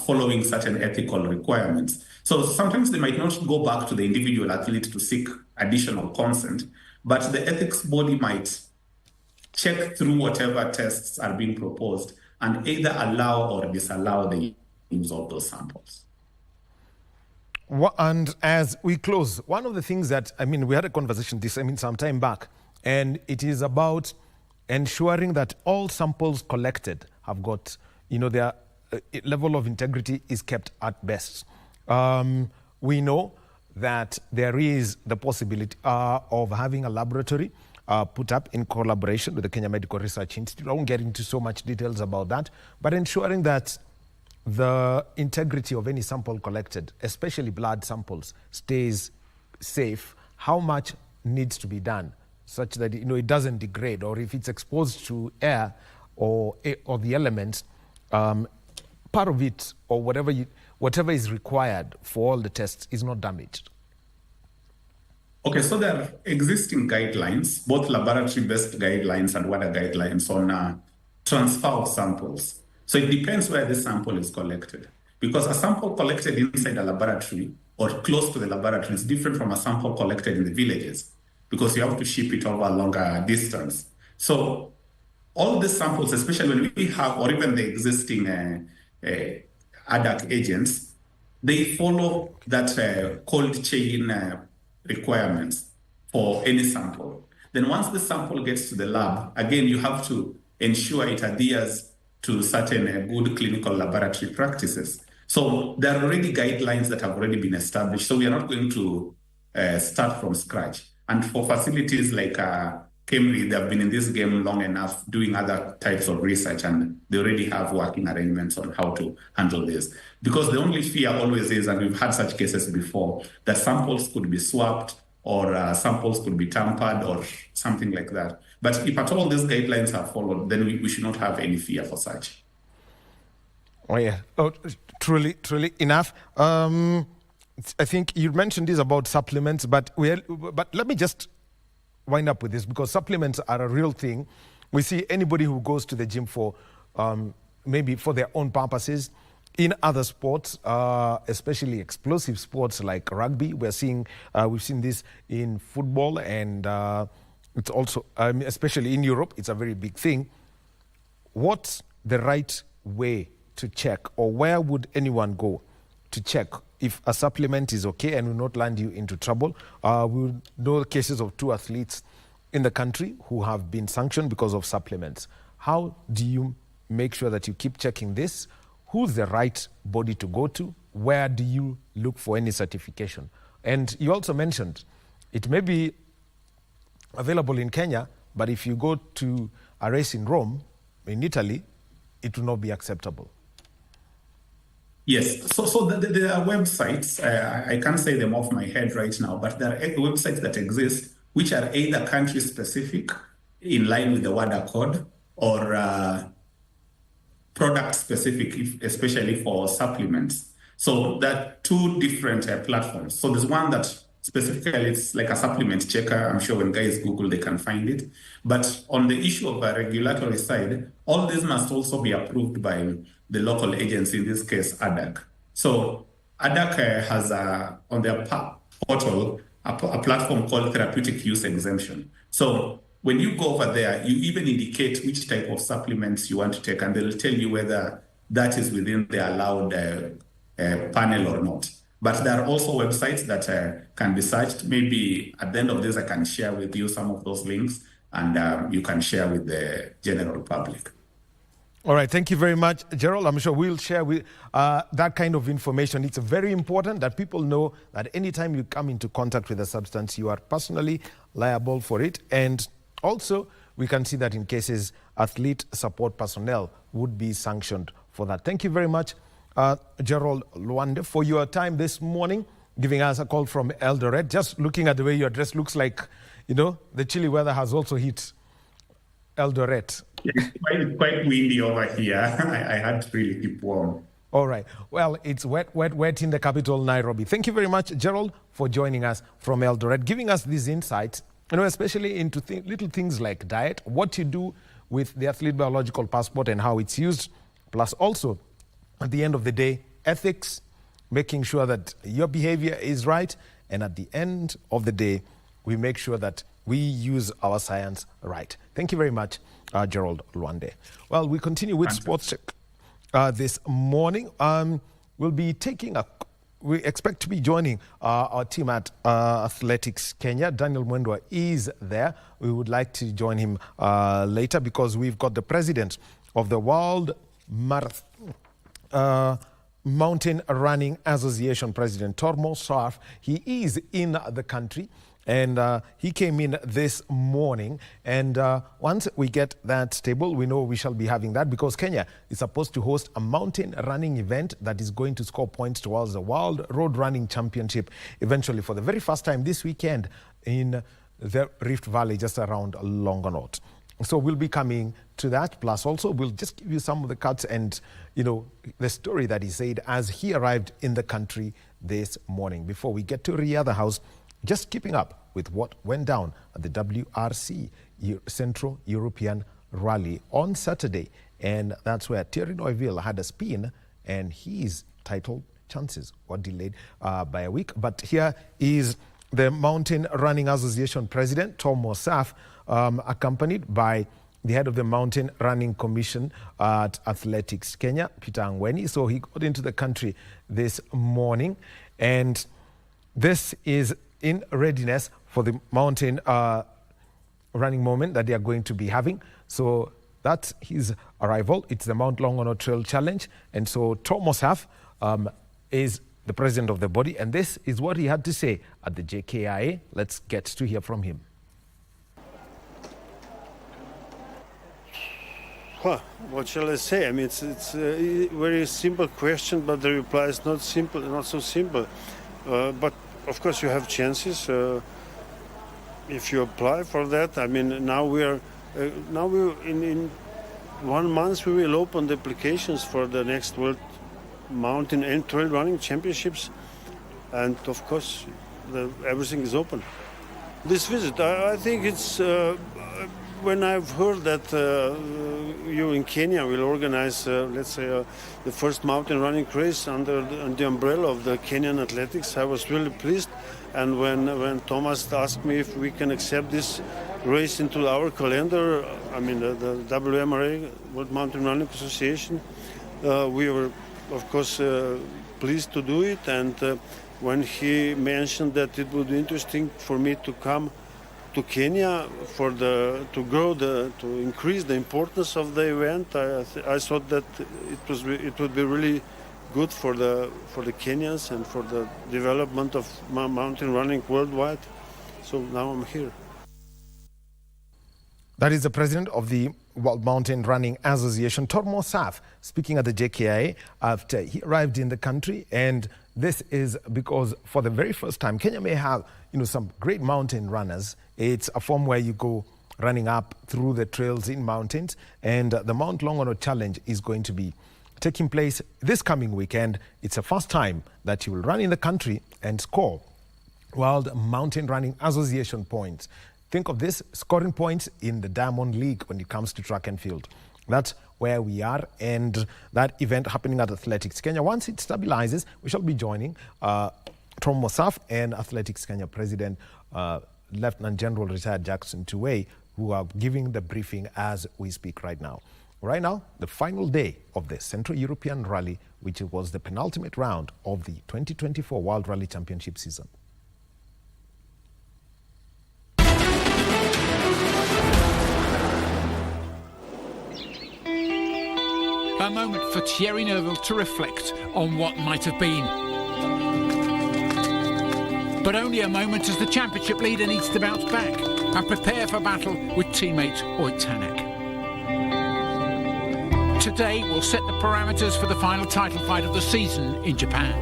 following certain ethical requirements. So sometimes they might not go back to the individual athlete to seek additional consent, but the ethics body might check through whatever tests are being proposed and either allow or disallow the use of those samples. And as we close, one of the things that, we had a conversation some time back, and it is about ensuring that all samples collected have got, their level of integrity is kept at best. We know that there is the possibility of having a laboratory put up in collaboration with the Kenya Medical Research Institute. I won't get into so much details about that, but ensuring that the integrity of any sample collected, especially blood samples, stays safe. How much needs to be done such that it doesn't degrade, or if it's exposed to air or the elements, part of it or whatever is required for all the tests is not damaged? Okay, so there are existing guidelines, both laboratory-based guidelines and WADA guidelines on transfer of samples. So it depends where the sample is collected, because a sample collected inside a laboratory or close to the laboratory is different from a sample collected in the villages, because you have to ship it over a longer distance. So all the samples, especially when we have, or even the existing ADAC agents, they follow that cold chain requirements for any sample. Then once the sample gets to the lab, again, you have to ensure it adheres to certain good clinical laboratory practices. So there are already guidelines that have already been established. So we are not going to start from scratch. And for facilities like Cambridge, they have been in this game long enough doing other types of research, and they already have working arrangements on how to handle this. Because the only fear always is, and we've had such cases before, that samples could be swapped or samples could be tampered or something like that. But if at all these guidelines are followed, then we should not have any fear for such. Oh, yeah. Oh, truly enough. I think you mentioned this about supplements, but let me just wind up with this, because supplements are a real thing. We see anybody who goes to the gym for maybe for their own purposes. In other sports, especially explosive sports like rugby, we've seen this in football, and it's also, especially in Europe, it's a very big thing. What's the right way to check, or where would anyone go to check if a supplement is okay and will not land you into trouble? We know cases of 2 athletes in the country who have been sanctioned because of supplements. How do you make sure that you keep checking this? Who's the right body to go to? Where do you look for any certification? And you also mentioned it may be available in Kenya, but if you go to a race in Rome, in Italy, it will not be acceptable. Yes, so there are websites, I can't say them off my head right now, but there are websites that exist which are either country-specific, in line with the WADA code, or product-specific, especially for supplements. So there are 2 different platforms. So there's one that specifically it's like a supplement checker. I'm sure when guys Google, they can find it. But on the issue of a regulatory side, all these must also be approved by the local agency, in this case, ADAC. So ADAC has on their portal a platform called Therapeutic Use Exemption. So when you go over there, you even indicate which type of supplements you want to take, and they'll tell you whether that is within the allowed panel or not. But there are also websites that can be searched. Maybe at the end of this, I can share with you some of those links, and you can share with the general public. All right, thank you very much, Gerald. I'm sure we'll share with that kind of information. It's very important that people know that anytime you come into contact with a substance, you are personally liable for it. And also, we can see that in cases, athlete support personnel would be sanctioned for that. Thank you very much, Gerald Luande, for your time this morning. giving us a call from Eldoret. Just looking at the way you're dressed, looks like, the chilly weather has also hit Eldoret. It's quite windy over here. I had to really keep warm. All right. Well, it's wet in the capital, Nairobi. Thank you very much, Gerald, for joining us from Eldoret, giving us these insights, especially into little things like diet, what you do with the athlete biological passport and how it's used, plus also, at the end of the day, ethics, making sure that your behavior is right, and at the end of the day, we make sure that we use our science right. Thank you very much, Gerald Luande. Well, we continue with Sports Check this morning. We expect to be joining our team at Athletics Kenya. Daniel Mwendwa is there. We would like to join him later because we've got the president of the World Mountain Running Association, President Tormo Sarf. He is in the country. And he came in this morning. And once we get that stable, we know we shall be having that because Kenya is supposed to host a mountain running event that is going to score points towards the World Road Running Championship eventually for the very first time this weekend in the Rift Valley, just around Longonot. So we'll be coming to that. Plus also, we'll just give you some of the cuts and, the story that he said as he arrived in the country this morning. Before we get to Riyadh House, just keeping up with what went down at the WRC, Central European Rally, on Saturday. And that's where Thierry Neuville had a spin, and his title chances were delayed by a week. But here is the Mountain Running Association President, Tom Mosaf, accompanied by the head of the Mountain Running Commission at Athletics Kenya, Peter Angweni. So he got into the country this morning, and this is in readiness for the mountain running moment that they are going to be having. So that's his arrival. It's the Mount Longonot Trail Challenge. And so Tom Mosaf is the president of the body. And this is what he had to say at the JKIA. Let's get to hear from him. What shall I say? I mean, it's a very simple question, but the reply is not so simple. But of course, you have chances if you apply for that. I mean, now we in 1 month we will open the applications for the next World Mountain and Trail Running Championships, and of course, everything is open. This visit, I think it's when I've heard that you in Kenya will organize, let's say, the first mountain running race under the umbrella of the Kenyan Athletics, I was really pleased. And when Thomas asked me if we can accept this race into our calendar, I mean the WMRA, World Mountain Running Association, we were, of course, pleased to do it. And when he mentioned that it would be interesting for me to come to Kenya to increase the importance of the event, I thought that it would be really good for the Kenyans and for the development of mountain running worldwide. So now I'm here. That is the president of the World Mountain Running Association, Tormo Saf, speaking at the JKIA after he arrived in the country. And this is because for the very first time, Kenya may have some great mountain runners. It's a form where you go running up through the trails in mountains. And the Mount Longonot Challenge is going to be taking place this coming weekend. It's the first time that you will run in the country and score World Mountain Running Association points. Think of this, scoring points in the Diamond League when it comes to track and field. That's where we are, and that event happening at Athletics Kenya. Once it stabilizes, we shall be joining Tom Mosaf and Athletics Kenya President Lieutenant General Retired Jackson Tuwei, who are giving the briefing as we speak right now. Right now, the final day of the Central European Rally, which was the penultimate round of the 2024 World Rally Championship season. A moment for Thierry Neuville to reflect on what might have been. But only a moment, as the championship leader needs to bounce back and prepare for battle with teammate Oyt Tanak. Today will set the parameters for the final title fight of the season in Japan.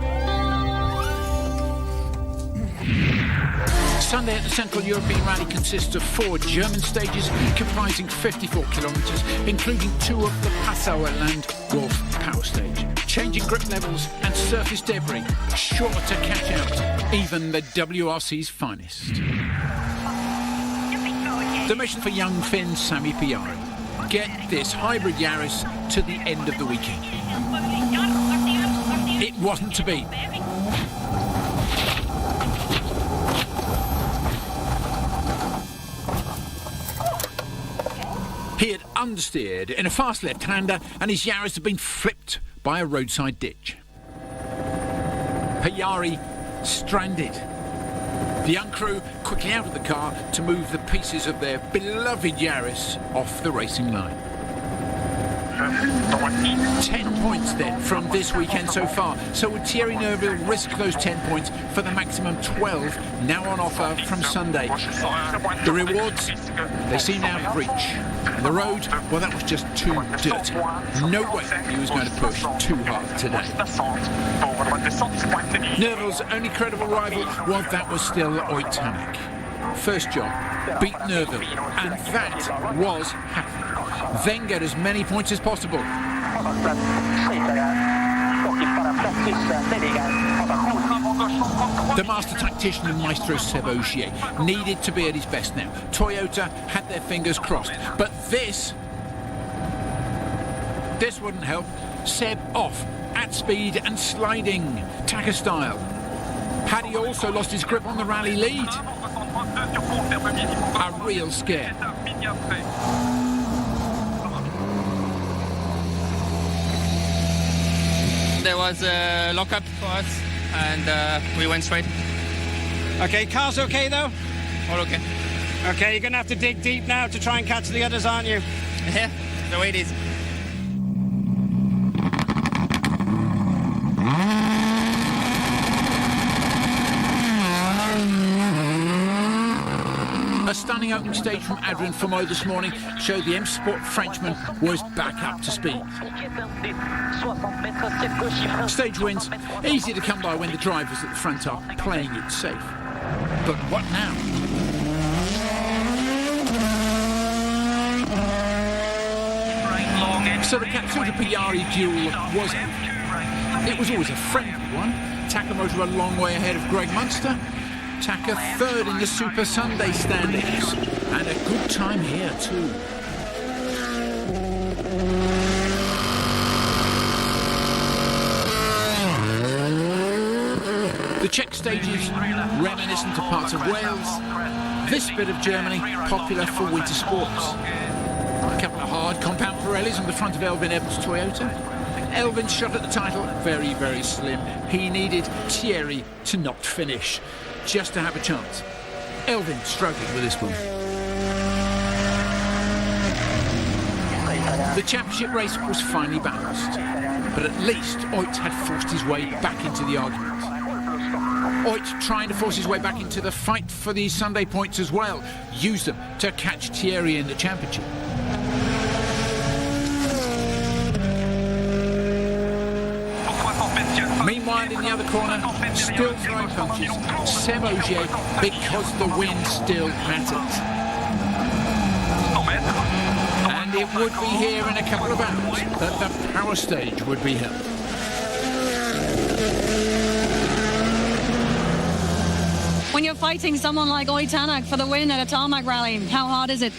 Sunday at the Central European Rally consists of 4 German stages comprising 54 kilometres, including 2 of the Passauerland Golf Power Stage. Changing grip levels and surface debris, sure to catch out even the WRC's finest. The mission for young Finn Sami Piari. Get this hybrid Yaris to the end of the weekend. It wasn't to be. He had understeered in a fast left-hander and his Yaris had been flipped by a roadside ditch. Piari stranded. The young crew quickly out of the car to move the pieces of their beloved Yaris off the racing line. 10 points then from this weekend so far. So would Thierry Neuville risk those 10 points for the maximum 12 now on offer from Sunday? The rewards, they seem out of reach. And the road, well, that was just too dirty. No way he was going to push too hard today. Neuville's only credible rival, well, that was still Ott Tanak. First job, beat Neuville, and that was happening. Then get as many points as possible. The master tactician and maestro Seb Ogier needed to be at his best now. Toyota had their fingers crossed, but this wouldn't help. Seb off, at speed and sliding, Taka style. Had he also lost his grip on the rally lead? A real scare. There was a lockup for us and we went straight. Okay, car's okay though? All okay. Okay, you're going to have to dig deep now to try and catch the others, aren't you? Yeah, the way it is. A stunning opening stage from Adrien Fourmeau this morning showed the M-Sport Frenchman was back up to speed. Stage wins, easy to come by when the drivers at the front are playing it safe. But what now? So the Katsuta Piari duel was out. It was always a friendly one. Takamoto a long way ahead of Greg Munster. Taka third in the Super Sunday standings, and a good time here too. The Czech stages reminiscent of parts of Wales. This bit of Germany popular for winter sports. A couple of hard compound Pirellis on the front of Elfyn Evans' Toyota. Elfyn's shot at the title, very, very slim. He needed Thierry to not finish, just to have a chance. Elfyn struggling with this one. The championship race was finally balanced, but at least Ott had forced his way back into the argument. Ott trying to force his way back into the fight for these Sunday points as well. Use them to catch Thierry in the championship. Meanwhile, in the other corner, still throwing punches, Seb Ogier, because the win still matters. And it would be here in a couple of hours that the power stage would be held. When you're fighting someone like Ott Tanak for the win at a tarmac rally, how hard is it?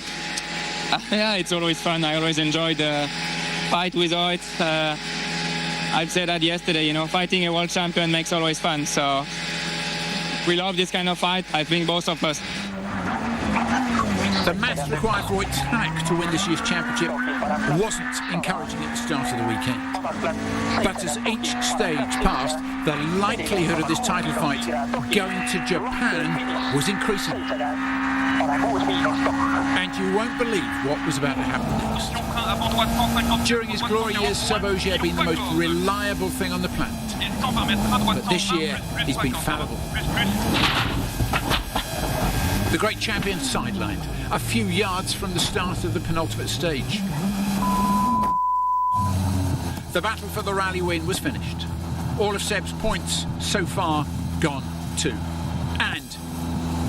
Yeah, it's always fun. I always enjoy the fight with Ott. I've said that yesterday, you know, fighting a world champion makes always fun. So we love this kind of fight. I think both of us. The maths required for Ott Tanak to win this year's championship wasn't encouraging at the start of the weekend. But as each stage passed, the likelihood of this title fight going to Japan was increasing. And you won't believe what was about to happen next. During his glory years, Seb Ogier had been the most reliable thing on the planet. But this year, he's been fallible. The great champion sidelined, a few yards from the start of the penultimate stage. The battle for the rally win was finished. All of Seb's points so far gone too. And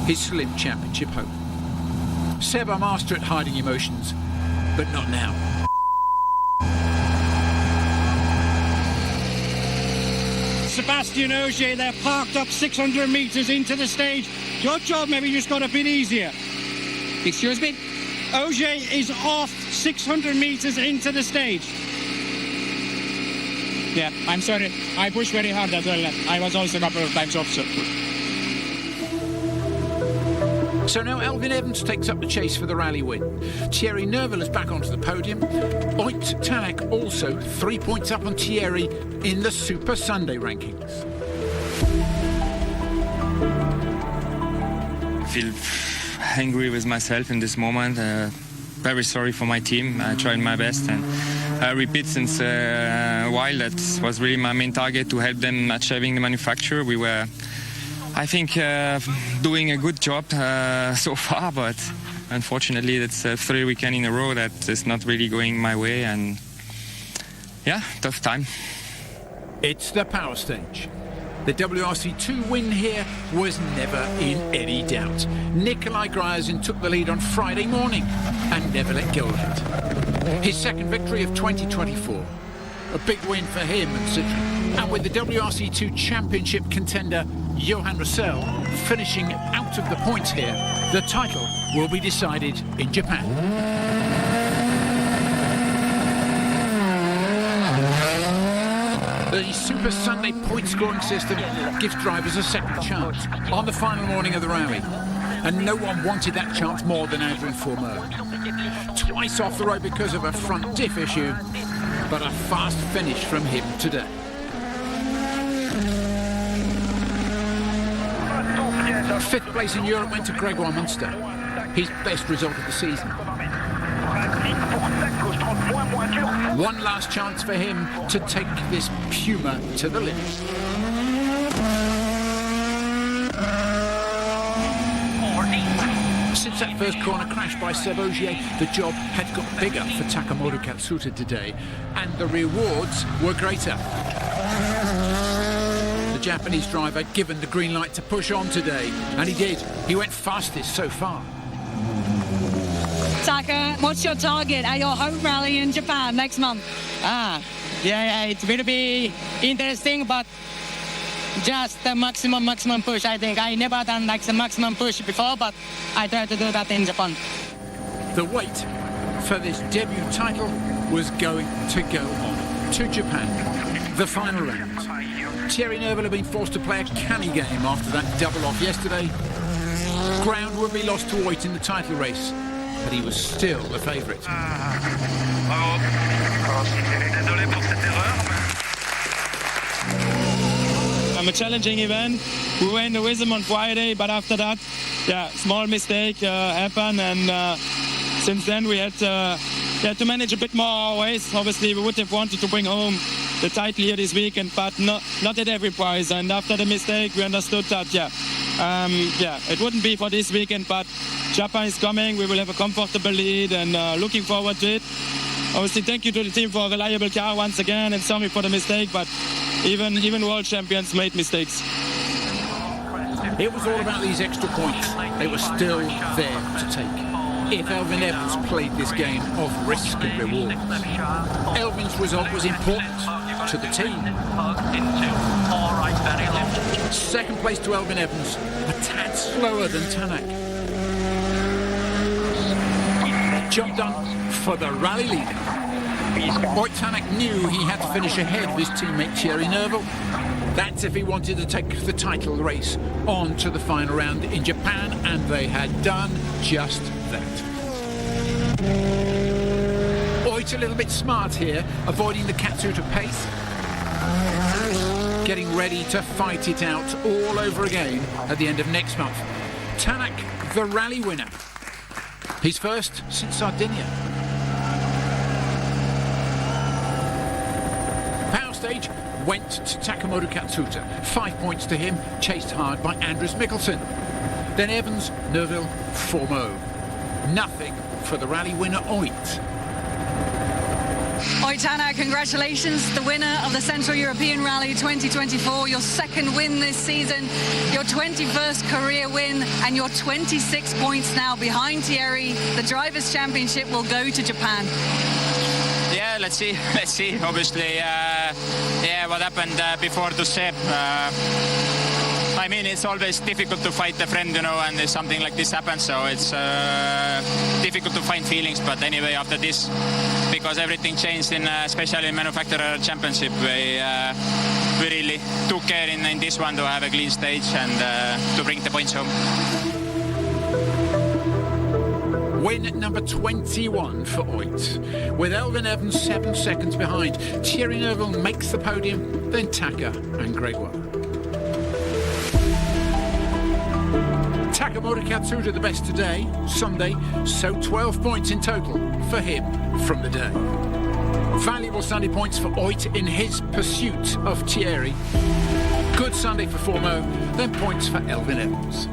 his slim championship hope. Seb are master at hiding emotions, but not now. Sebastian Ogier, they're parked up 600 metres into the stage. Your job maybe just got a bit easier. Excuse me? Ogier is off 600 metres into the stage. Yeah, I'm sorry. I pushed very hard as well. I was also a couple of times off. So now Elfyn Evans takes up the chase for the rally win. Thierry Neuville is back onto the podium. Oyt Tanak also 3 points up on Thierry in the Super Sunday rankings. I feel angry with myself in this moment. Very sorry for my team. I tried my best, and I repeat since a while that was really my main target, to help them achieving the manufacturer. We were, I think, doing a good job so far, but unfortunately it's 3 weekends in a row that is not really going my way, and yeah, tough time. It's the power stage. The WRC2 win here was never in any doubt. Nikolai Gryazin took the lead on Friday morning and never let go of it. His second victory of 2024. A big win for him and Citroën. And with the WRC2 championship contender Johan Roussel finishing out of the points here, the title will be decided in Japan. The Super Sunday point scoring system gives drivers a second chance on the final morning of the rally. And no one wanted that chance more than Adrien Fourmeau. Twice off the road because of a front diff issue, but a fast finish from him today. Fifth place in Europe went to Grégoire Munster, his best result of the season. One last chance for him to take this Puma to the limit. Since that first corner crash by Seb Ogier, the job had got bigger for Takemoto Katsuta today, and the rewards were greater. The Japanese driver given the green light to push on today, and he did. He went fastest so far. Taka, what's your target at your home rally in Japan next month? Yeah, it will be interesting, but just the maximum push, I think. I never done like the maximum push before, but I try to do that in Japan. The wait for this debut title was going to go on to Japan. The final round. Thierry Neuville had been forced to play a canny game after that double off yesterday. Ground would be lost to Oyt in the title race, but he was still the favourite. A challenging event. We were in the rhythm on Friday, but after that, small mistake happened, and since then we had to manage a bit more our race. Obviously, we would have wanted to bring home the title here this weekend, but not at every price. And after the mistake, we understood that, it wouldn't be for this weekend, but Japan is coming. We will have a comfortable lead, and looking forward to it. Obviously, thank you to the team for a reliable car once again, and sorry for the mistake, but even world champions made mistakes. It was all about these extra points. They were still there to take. If Elfyn Evans played this game of risk and reward. Elfyn's result was important to the team. Second place to Elfyn Evans, a tad slower than Tanak. Job done for the rally leader. Oyt Tanak knew he had to finish ahead of his teammate Thierry Neuville. That's if he wanted to take the title race on to the final round in Japan, and they had done just that. Oyt a little bit smart here, avoiding the Katsuta pace. Getting ready to fight it out all over again at the end of next month. Tanak, the rally winner. He's first since Sardinia. Power stage went to Takemoto Katsuta. 5 points to him, chased hard by Andres Mikkelsen. Then Evans, Neuville, Fourmeau. Nothing for the rally winner Oyt. Oyt Oitana, congratulations, the winner of the Central European Rally 2024, your second win this season, your 21st career win, and your 26 points now behind Thierry. The Drivers' Championship will go to Japan. Yeah, let's see. Obviously, what happened before to Seb. I mean, it's always difficult to fight a friend, you know, and if something like this happens, so it's difficult to find feelings. But anyway, after this, because everything changed, especially in Manufacturer Championship, we really took care in this one to have a clean stage and to bring the points home. Win number 21 for Oit. With Elvin Evans 7 seconds behind, Thierry Neuville makes the podium, then Taka and Gregoire. Takamoto Katsuta the best today, Sunday, so 12 points in total for him from the day. Valuable Sunday points for Oit in his pursuit of Thierry. Good Sunday for Formeau, then points for Elvin Evans.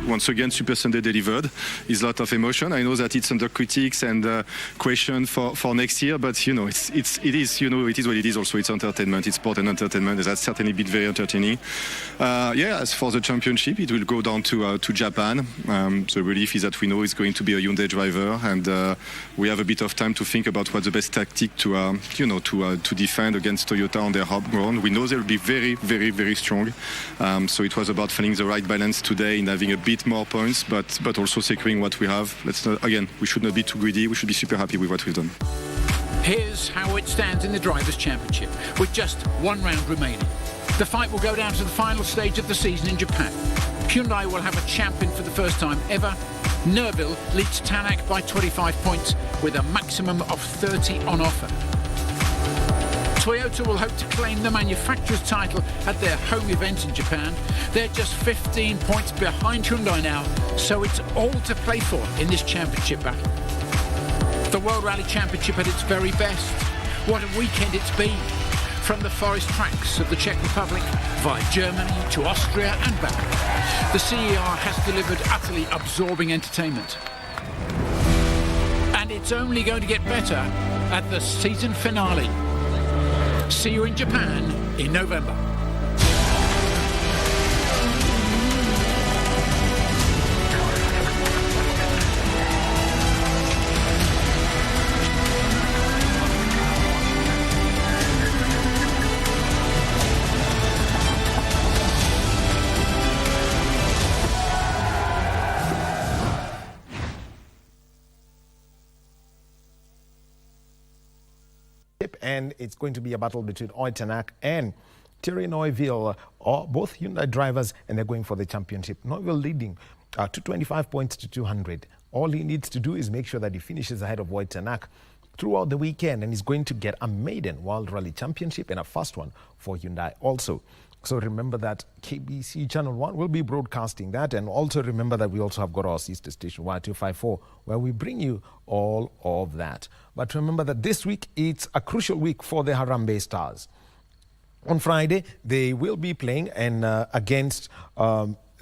Once again, Super Sunday delivered. It's a lot of emotion. I know that it's under critics and question for next year, but you know, it is what it is. Also, it's entertainment. It's sport and entertainment. That's certainly been very entertaining. As for the championship, it will go down to Japan. The relief is that we know it's going to be a Hyundai driver, and we have a bit of time to think about what's the best tactic to defend against Toyota on their home ground. We know they'll be very, very, very strong. So it was about finding the right balance today in having a bit more points, but also securing what we have. We should not be too greedy. We should be super happy with what we've done. Here's how it stands in the Drivers' Championship, with just one round remaining. The fight will go down to the final stage of the season in Japan. Hyundai will have a champion for the first time ever. Neuville leads Tanak by 25 points, with a maximum of 30 on offer. Toyota will hope to claim the manufacturer's title at their home event in Japan. They're just 15 points behind Hyundai now, so it's all to play for in this championship battle. The World Rally Championship at its very best. What a weekend it's been. From the forest tracks of the Czech Republic, via Germany to Austria and back. The CER has delivered utterly absorbing entertainment. And it's only going to get better at the season finale. See you in Japan in November. And it's going to be a battle between Oitana and Thierry Neuville, both Hyundai drivers, and they're going for the championship. Neuville leading 225 points to 200. All he needs to do is make sure that he finishes ahead of Oitana throughout the weekend, and he's going to get a maiden World Rally Championship and a first one for Hyundai also. So remember that KBC Channel 1 will be broadcasting that, and also remember that we also have got our sister station WahomeII, where we bring you all of that. But remember that this week, it's a crucial week for the Harambee Stars. On Friday, they will be playing against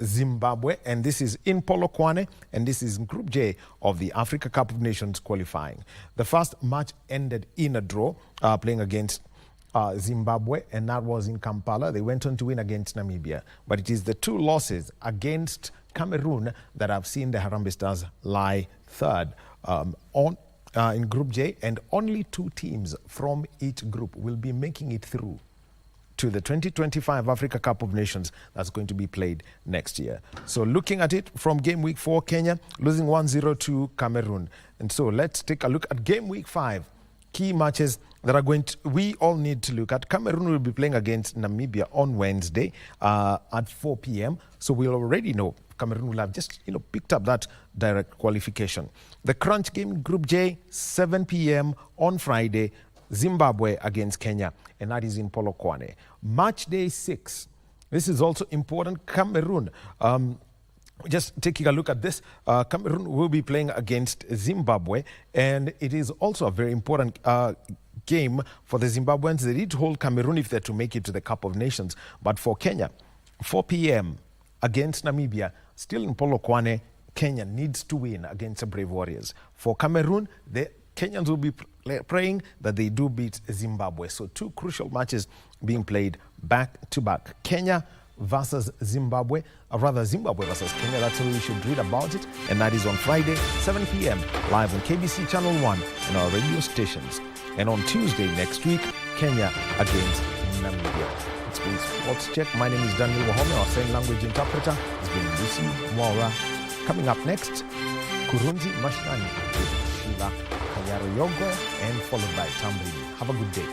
Zimbabwe, and this is in Polokwane, and this is Group J of the Africa Cup of Nations qualifying. The first match ended in a draw, playing against Zimbabwe, and that was in Kampala. They went on to win against Namibia, but it is the two losses against Cameroon that have seen the Harambee Stars lie third in Group J, and only two teams from each group will be making it through to the 2025 Africa Cup of Nations that's going to be played next year. So looking at it from game week 4, Kenya losing 1-0 to Cameroon. And so let's take a look at game week 5. Key matches that are we all need to look at. Cameroon will be playing against Namibia on Wednesday at 4 p.m. So we'll already know Cameroon will have just picked up that direct qualification. The crunch game, Group J, 7 p.m. on Friday, Zimbabwe against Kenya, and that is in Polokwane. Match day 6. This is also important. Cameroon. Just taking a look at this, Cameroon will be playing against Zimbabwe, and it is also a very important game for the Zimbabweans. They need to hold Cameroon if they're to make it to the Cup of Nations. But for Kenya, 4 p.m. against Namibia, still in Polokwane, Kenya needs to win against the Brave Warriors. For Cameroon, Kenyans will be praying that they do beat Zimbabwe. So 2 crucial matches being played back to back. Kenya versus Zimbabwe, or rather Zimbabwe versus Kenya. That's how we should read about it. And that is on Friday, 7 p.m. live on KBC Channel 1 and our radio stations. And on Tuesday next week, Kenya against Namibia. It's been Sports Check. My name is Daniel Wahome. Our sign language interpreter has been Lucy Mwara. Coming up next, Kurunzi Mashinani with Shiva Kanyaro Yogo and followed by Tambili. Have a good day.